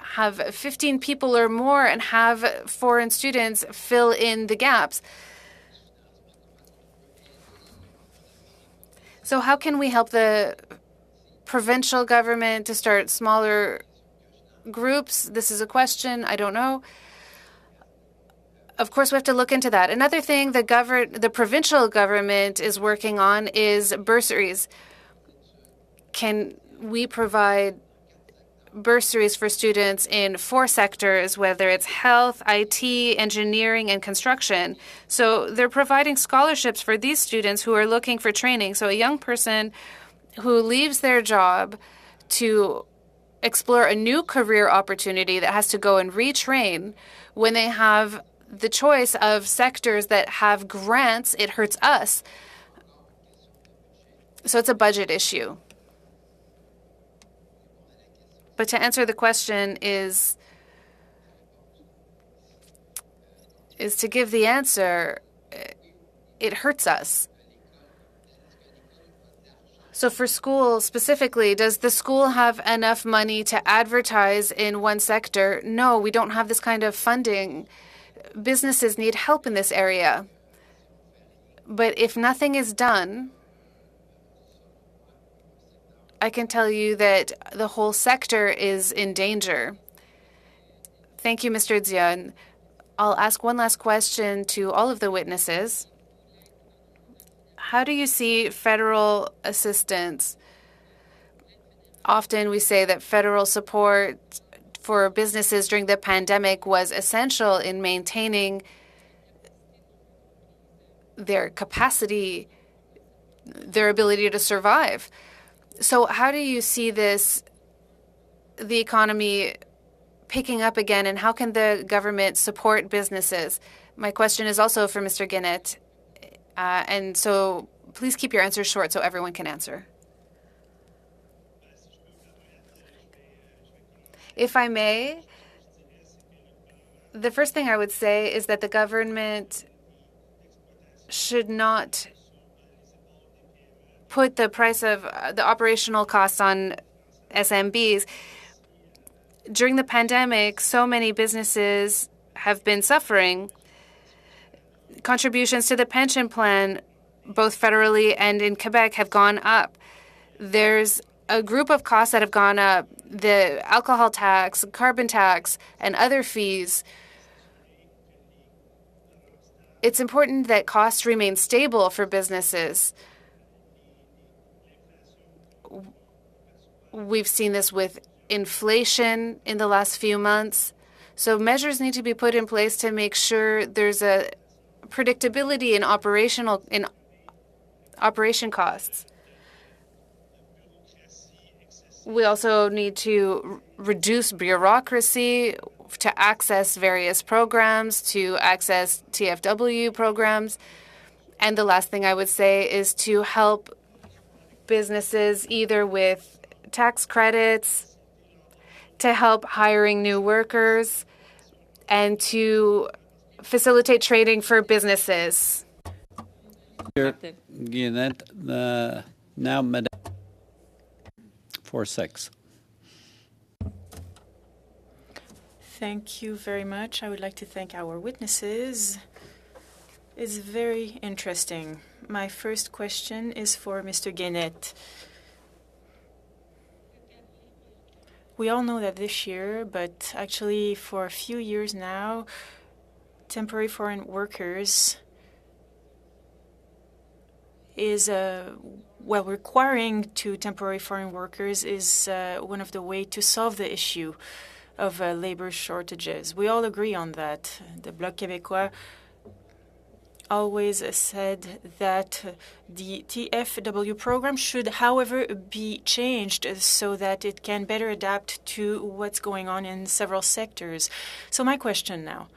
have 15 people or more and have foreign students fill in the gaps. So how can we help the provincial government to start smaller groups? This is a question. I don't know. Of course, we have to look into that. Another thing the provincial government is working on is bursaries. Can we provide bursaries for students in 4 sectors, whether it's health, IT, engineering, and construction? So they're providing scholarships for these students who are looking for training. So a young person who leaves their job to explore a new career opportunity that has to go and retrain, when they have the choice of sectors that have grants, it hurts us. So it's a budget issue. But to answer the question is to give the answer, it hurts us. So for schools specifically, does the school have enough money to advertise in one sector? No, we don't have this kind of funding. Businesses need help in this area. But if nothing is done, I can tell you that the whole sector is in danger. Thank you, Mr. Dion. I'll ask one last question to all of the witnesses. How do you see federal assistance? Often we say that federal support for businesses during the pandemic was essential in maintaining their capacity, their ability to survive. So how do you see the economy picking up again, and how can the government support businesses? My question is also for Mr. Guinette, and so please keep your answers short so everyone can answer. If I may, the first thing I would say is that the government should not put the price of the operational costs on SMBs. During the pandemic, so many businesses have been suffering. Contributions to the pension plan, both federally and in Quebec, have gone up. There's a group of costs that have gone up: the alcohol tax, carbon tax, and other fees. It's important that costs remain stable for businesses. We've seen this with inflation in the last few months. So measures need to be put in place to make sure there's a predictability in operation costs. We also need to reduce bureaucracy to access various programs, to access TFW programs. And the last thing I would say is to help businesses either with tax credits, to help hiring new workers, and to facilitate trading for businesses. Guinette, now, Madame 46. Thank you very much. I would like to thank our witnesses. It's very interesting. My first question is for Mr. Guinette. We all know that this year, but actually for a few years now, temporary foreign workers is requiring to temporary foreign workers is one of the ways to solve the issue of labor shortages. We all agree on that. The Bloc Québécois always said that the TFW program should, however, be changed so that it can better adapt to what's going on in several sectors. So my question now,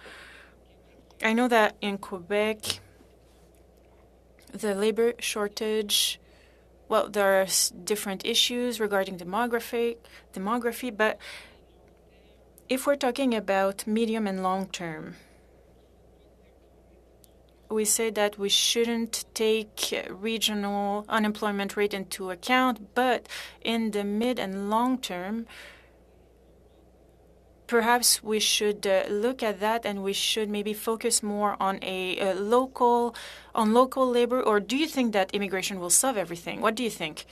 I know that in Quebec, the labor shortage, well, there are different issues regarding demography, but if we're talking about medium and long term, we say that we shouldn't take regional unemployment rate into account, but in the mid and long term, perhaps we should look at that, and we should maybe focus more on local labor. Or do you think that immigration will solve everything? What do you think?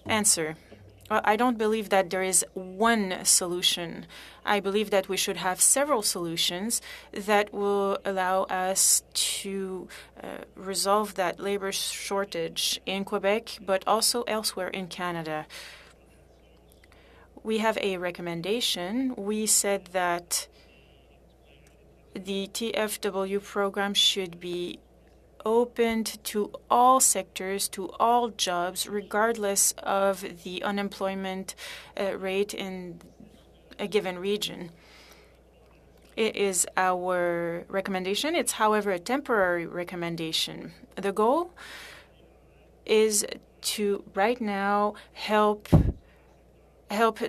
Answer. Well, I don't believe that there is one solution. I believe that we should have several solutions that will allow us to resolve that labor shortage in Quebec, but also elsewhere in Canada. We have a recommendation. We said that the TFW program should be opened to all sectors, to all jobs, regardless of the unemployment rate in a given region. It is our recommendation. It's, however, a temporary recommendation. The goal is to, right now, help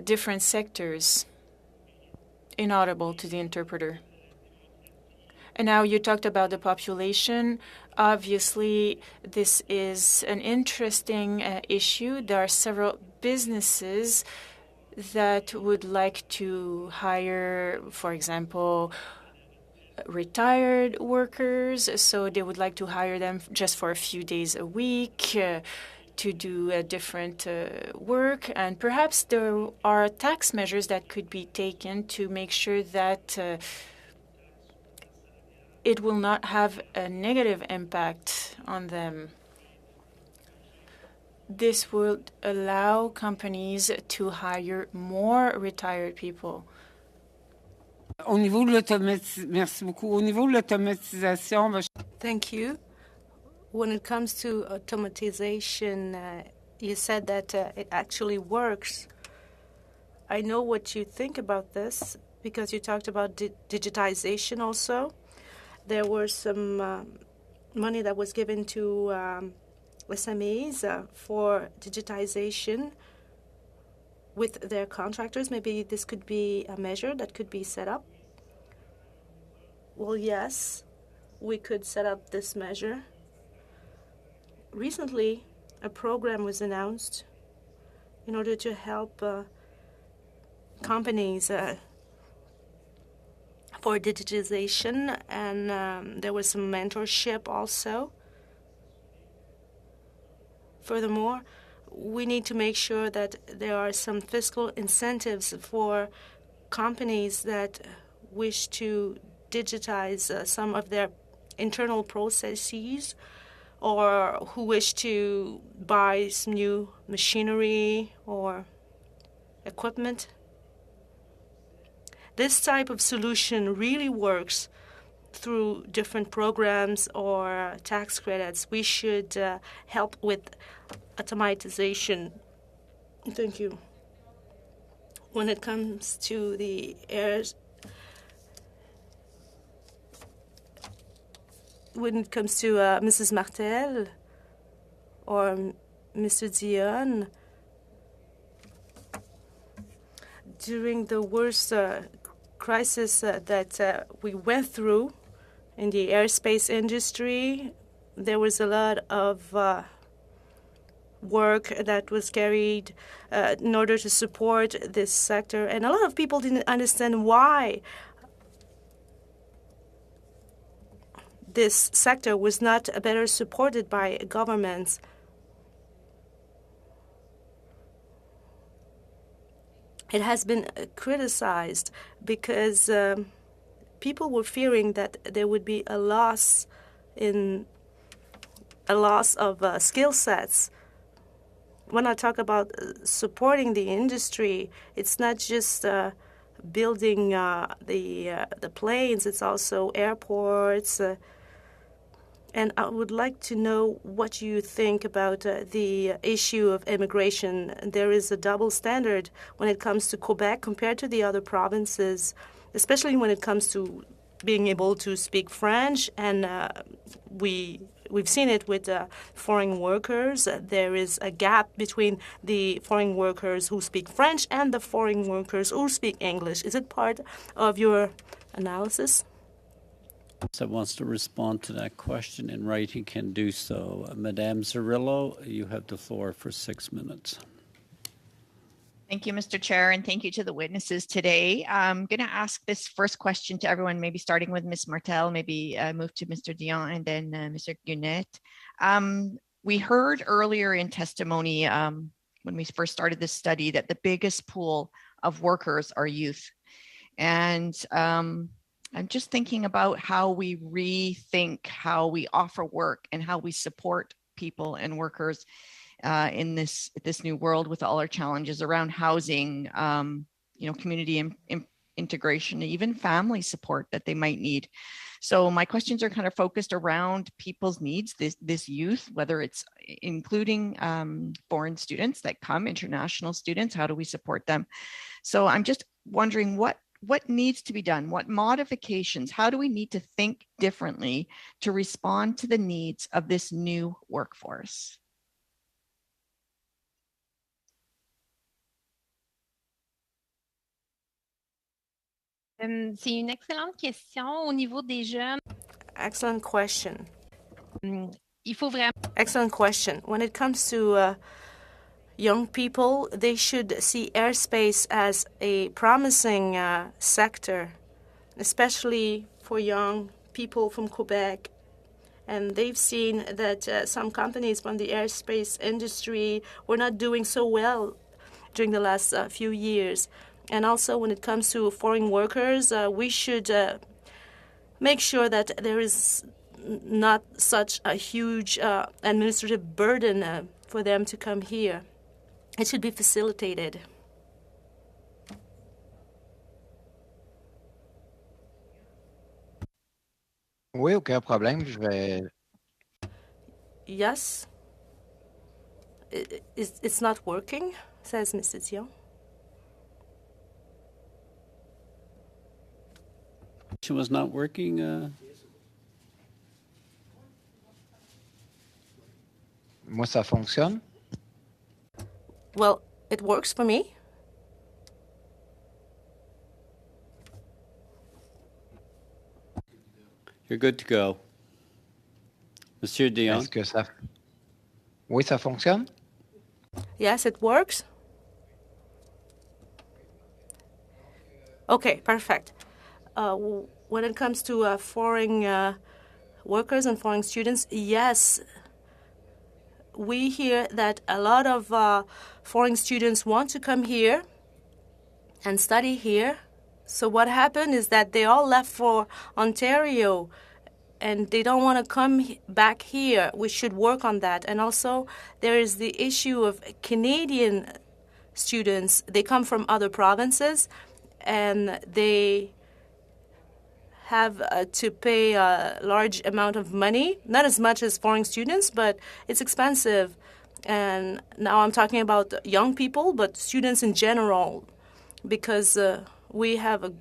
different sectors. Inaudible to the interpreter. And now you talked about the population. Obviously, this is an interesting issue. There are several businesses that would like to hire, for example, retired workers. So they would like to hire them just for a few days a week to do a different work. And perhaps there are tax measures that could be taken to make sure that it will not have a negative impact on them. This would allow companies to hire more retired people. Merci beaucoup. Au niveau de l'automatisation, Thank you. When it comes to automatization, you said that it actually works. I know what you think about this because you talked about digitization also. There was some money that was given to SMEs for digitization with their contractors. Maybe this could be a measure that could be set up. Well, yes, we could set up this measure. Recently, a program was announced in order to help companies for digitization, and there was some mentorship also. Furthermore, we need to make sure that there are some fiscal incentives for companies that wish to digitize some of their internal processes or who wish to buy some new machinery or equipment. This type of solution really works through different programs or tax credits. We should help with automatization. Thank you. When it comes to the Mrs. Martel or Mr. Dion, during the worst crisis that we went through in the aerospace industry, there was a lot of work that was carried in order to support this sector. And a lot of people didn't understand why this sector was not better supported by governments. It has been criticized because people were fearing that there would be a loss of skill sets. When I talk about supporting the industry, it's not just building the planes; it's also airports. And I would like to know what you think about the issue of immigration. There is a double standard when it comes to Quebec compared to the other provinces, especially when it comes to being able to speak French. And we've seen it with foreign workers. There is a gap between the foreign workers who speak French and the foreign workers who speak English. Is it part of your analysis? That wants to respond to that question in writing can do so. Madame Cirillo, you have the floor for 6 minutes. Thank you, Mr. Chair, and thank you to the witnesses today. I'm going to ask this first question to everyone, maybe starting with Ms. Martel, maybe move to Mr. Dion and then Mr. Gunet. We heard earlier in testimony when we first started this study that the biggest pool of workers are youth. And I'm just thinking about how we rethink how we offer work and how we support people and workers in this new world with all our challenges around housing, community integration, even family support that they might need. So my questions are kind of focused around people's needs, this youth, whether it's including foreign students that come, international students, how do we support them? So I'm just wondering what needs to be done? What modifications? How do we need to think differently to respond to the needs of this new workforce? C'est une excellente question au niveau des jeunes. Excellent question. Il faut vraiment. Excellent question. When it comes to young people, they should see aerospace as a promising sector, especially for young people from Quebec. And they've seen that some companies from the aerospace industry were not doing so well during the last few years. And also when it comes to foreign workers, we should make sure that there is not such a huge administrative burden for them to come here. It should be facilitated. Oui, aucun problème. Je vais. Yes. It's not working, says Mr. Dion. She was not working. Moi, ça fonctionne. Well, it works for me. You're good to go. Monsieur Dion. Est-ce que ça. Oui, ça fonctionne. Yes, it works. Okay, perfect. When it comes to foreign workers and foreign students, yes, we hear that a lot of foreign students want to come here and study here. So what happened is that they all left for Ontario and they don't want to come back here. We should work on that. And also there is the issue of Canadian students. They come from other provinces and they have to pay a large amount of money, not as much as foreign students, but it's expensive. And now I'm talking about young people, but students in general, because we have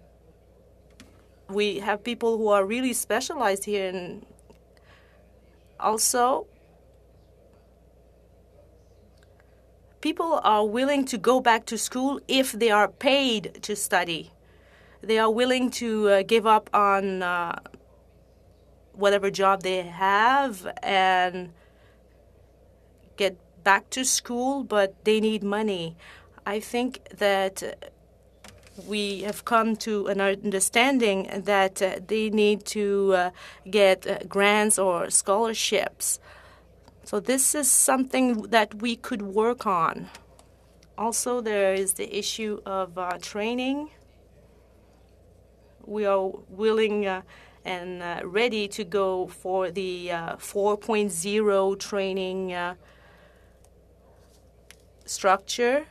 people who are really specialized here, and also people are willing to go back to school if they are paid to study. They are willing to give up on whatever job they have and get back to school, but they need money. I think that we have come to an understanding that they need to get grants or scholarships. So this is something that we could work on. Also, there is the issue of training. We are willing and ready to go for the 4.0 training structure,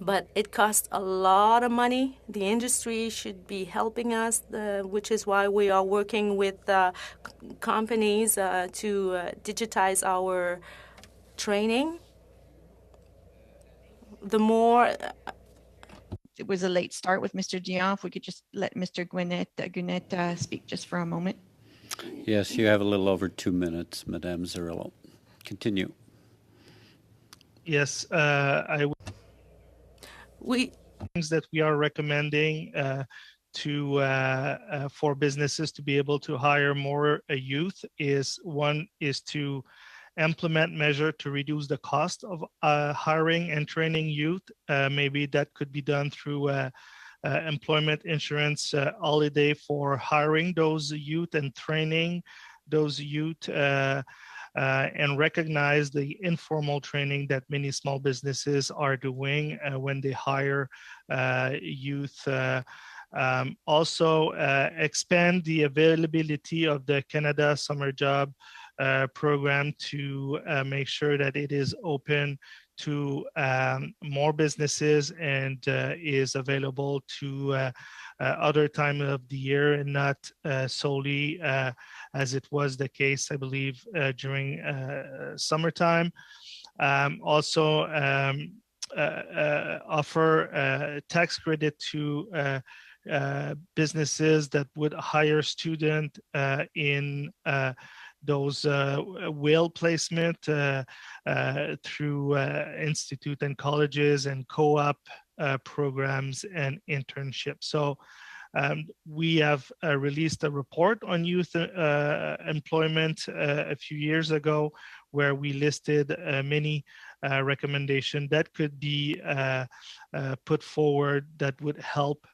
but it costs a lot of money. The industry should be helping us, which is why we are working with companies to digitize our training. The more it was a late start with Mr. Dion. If we could just let Mr. Gwinnett speak just for a moment. Yes, you have a little over 2 minutes, Madame Zerillo. Continue. Yes, things that we are recommending for businesses to be able to hire more youth is to implement measure to reduce the cost of hiring and training youth. Maybe that could be done through employment insurance holiday for hiring those youth and training those youth, and recognize the informal training that many small businesses are doing when they hire youth. Also, expand the availability of the Canada Summer Job program to make sure that it is open to more businesses and is available to other time of the year and not solely as it was the case, I believe, during summertime. Also, offer tax credit to businesses that would hire students in those will placement through institute and colleges and co-op programs and internships. So we have released a report on youth employment a few years ago where we listed many recommendations that could be put forward that would help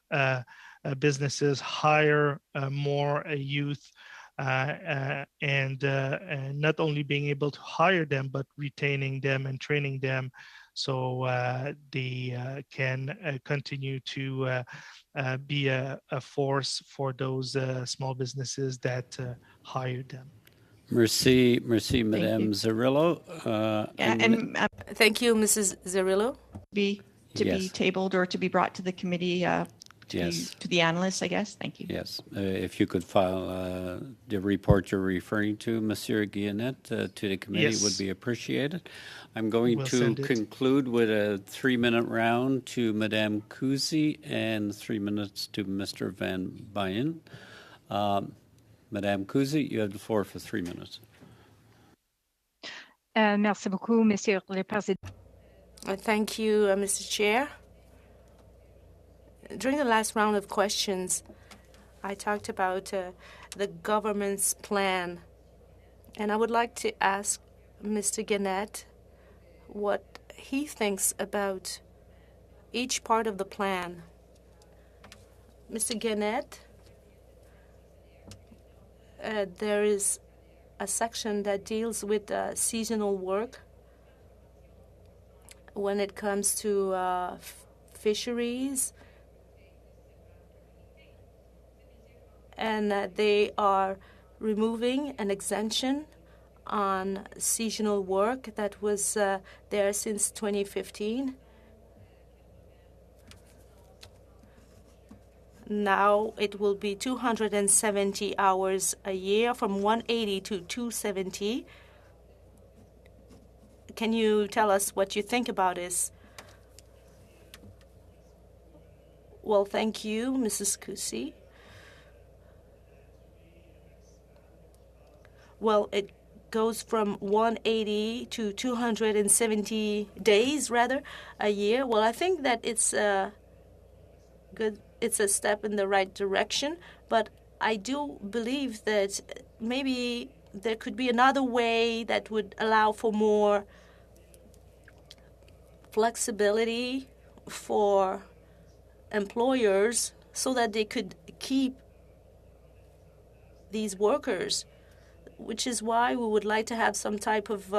businesses hire more youth and not only being able to hire them, but retaining them and training them so they can continue to be a force for those small businesses that hire them. Merci, Madame Zerillo. Thank you, Mrs. Zerillo. Be tabled or to be brought to the committee to the analysts, I guess. Thank you. Yes, if you could file the report you're referring to, Monsieur Guillenette, to the committee would be appreciated. I'm going to conclude with a 3-minute round to Madame Kusi and 3 minutes to Mr. Van Buyen. Madame Kusi, you have the floor for 3 minutes. Merci beaucoup, Monsieur le Président. Thank you, Mr. Chair. During the last round of questions, I talked about the government's plan, and I would like to ask Mr. Guillenette what he thinks about each part of the plan. Mr. Guillenette, there is a section that deals with seasonal work when it comes to fisheries, and they are removing an exemption on seasonal work that was there since 2015. Now it will be 270 hours a year, from 180 to 270. Can you tell us what you think about this? Well, thank you, Mrs. Kusi. Well, it goes from 180 to 270 days, rather, a year. Well, I think that it's good. It's a step in the right direction, but I do believe that maybe there could be another way that would allow for more flexibility for employers so that they could keep these workers, which is why we would like to have some type of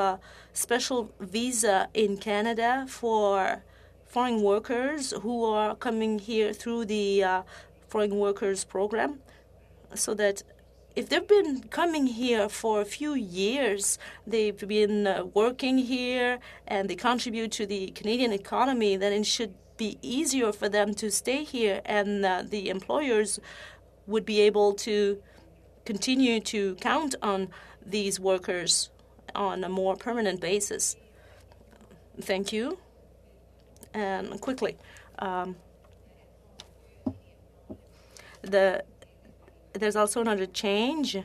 special visa in Canada for foreign workers who are coming here through the foreign workers program, so that if they've been coming here for a few years, they've been working here and they contribute to the Canadian economy, then it should be easier for them to stay here, and the employers would be able to continue to count on these workers on a more permanent basis. Thank you. And quickly, there's also another change.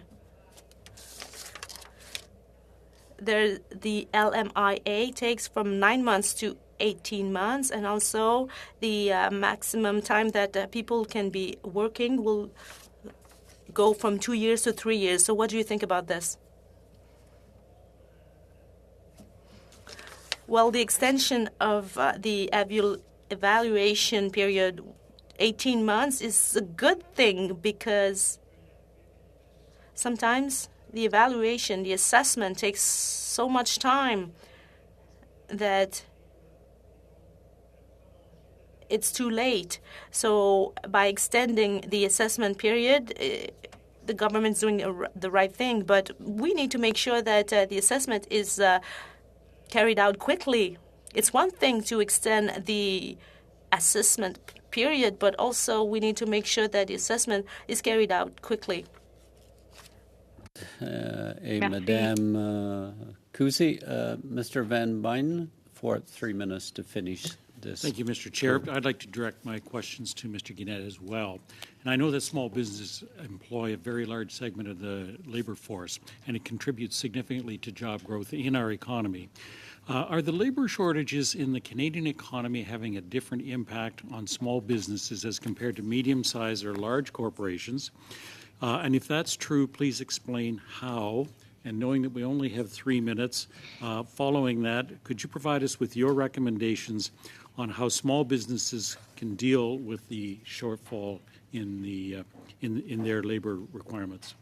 The LMIA takes from 9 months to 18 months, and also the maximum time that people can be working will go from 2 years to 3 years. So what do you think about this? Well, the extension of the evaluation period, 18 months, is a good thing, because sometimes the evaluation, the assessment takes so much time that it's too late. So by extending the assessment period, the government's doing the right thing, but we need to make sure that the assessment is carried out quickly. It's one thing to extend the assessment period, but also we need to make sure that the assessment is carried out quickly. Madame Kusi, Mr. Van Buyen, for 3 minutes to finish this. Thank you, Mr. Chair. I'd like to direct my questions to Mr. Guillenette as well. And I know that small businesses employ a very large segment of the labor force, and it contributes significantly to job growth in our economy. Are the labor shortages in the Canadian economy having a different impact on small businesses as compared to medium-sized or large corporations? And if that's true, please explain how. And knowing that we only have 3 minutes, following that, could you provide us with your recommendations on how small businesses can deal with the shortfall in their labor requirements?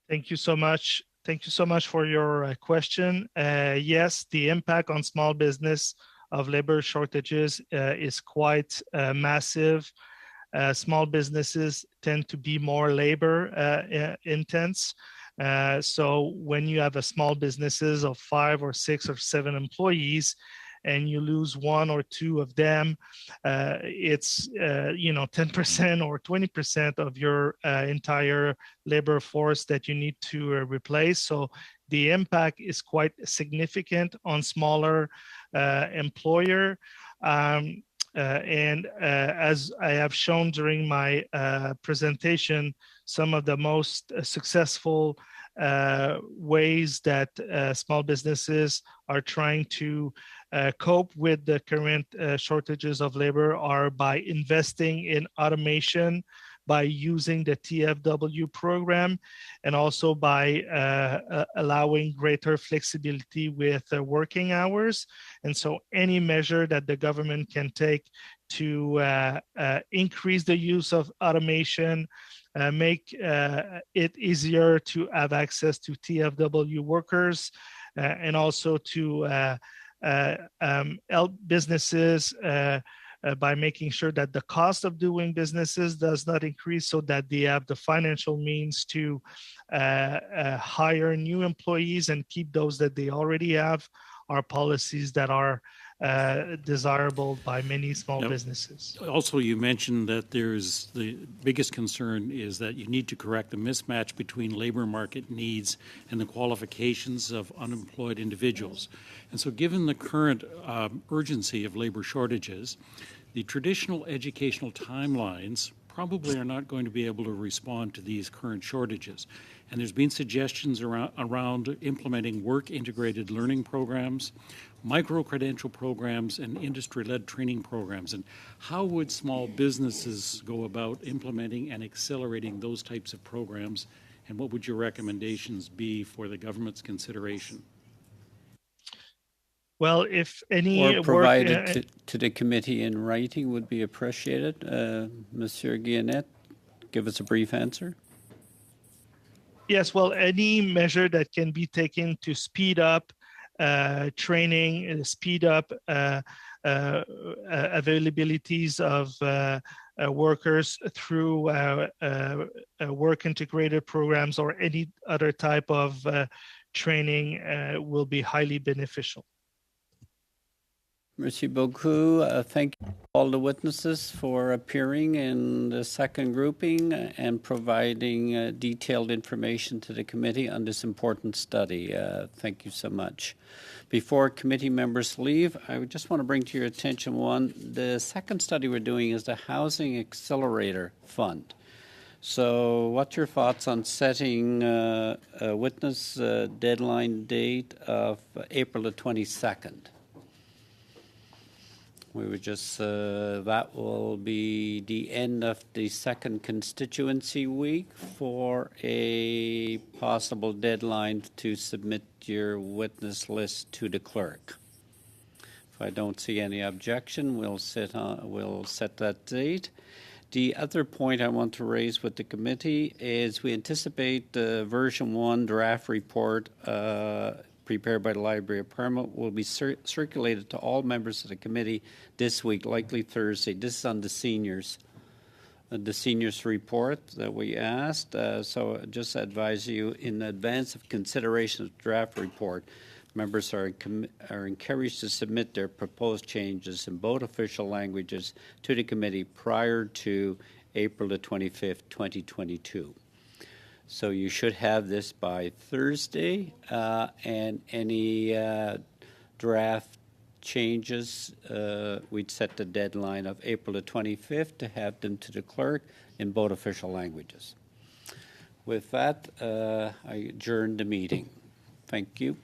Thank you so much. Thank you so much for your question. Yes, the impact on small business of labor shortages is quite massive. Small businesses tend to be more labor intense. So when you have a small businesses of 5 or 6 or 7 employees, and you lose 1 or 2 of them, it's 10% or 20% of your entire labor force that you need to replace. So the impact is quite significant on smaller employer. And as I have shown during my presentation, some of the most successful ways that small businesses are trying to cope with the current shortages of labor are by investing in automation, by using the TFW program, and also by allowing greater flexibility with working hours. And so any measure that the government can take to increase the use of automation, make it easier to have access to TFW workers, and also to help businesses by making sure that the cost of doing businesses does not increase, so that they have the financial means to hire new employees and keep those that they already have, are policies that are desirable by many small businesses. Also, you mentioned that there's the biggest concern is that you need to correct the mismatch between labor market needs and the qualifications of unemployed individuals. And so given the current urgency of labor shortages, the traditional educational timelines probably are not going to be able to respond to these current shortages. And there's been suggestions around implementing work-integrated learning programs, micro-credential programs, and industry-led training programs. And how would small businesses go about implementing and accelerating those types of programs? And what would your recommendations be for the government's consideration? Well, if any or provided to the committee in writing would be appreciated. Monsieur Guillenette, give us a brief answer. Yes, well, any measure that can be taken to speed up training, speed up availabilities of workers through work integrated programs or any other type of training will be highly beneficial. Merci beaucoup. Thank you all the witnesses for appearing in the second grouping and providing detailed information to the committee on this important study. Thank you so much. Before committee members leave, I would just want to bring to your attention the second study we're doing is the Housing Accelerator Fund. So what's your thoughts on setting a witness deadline date of April the 22nd? We would just, that will be the end of the second constituency week for a possible deadline to submit your witness list to the clerk. If I don't see any objection, we'll set that date. The other point I want to raise with the committee is we anticipate the version 1 draft report prepared by the Library of Parliament will be circulated to all members of the committee this week, likely Thursday. This is on the seniors report that we asked. So just advise you in advance of consideration of the draft report, members are encouraged to submit their proposed changes in both official languages to the committee prior to April the 25th, 2022. So you should have this by Thursday, and any draft changes, we'd set the deadline of April the 25th to have them to the clerk in both official languages. With that, I adjourn the meeting. Thank you.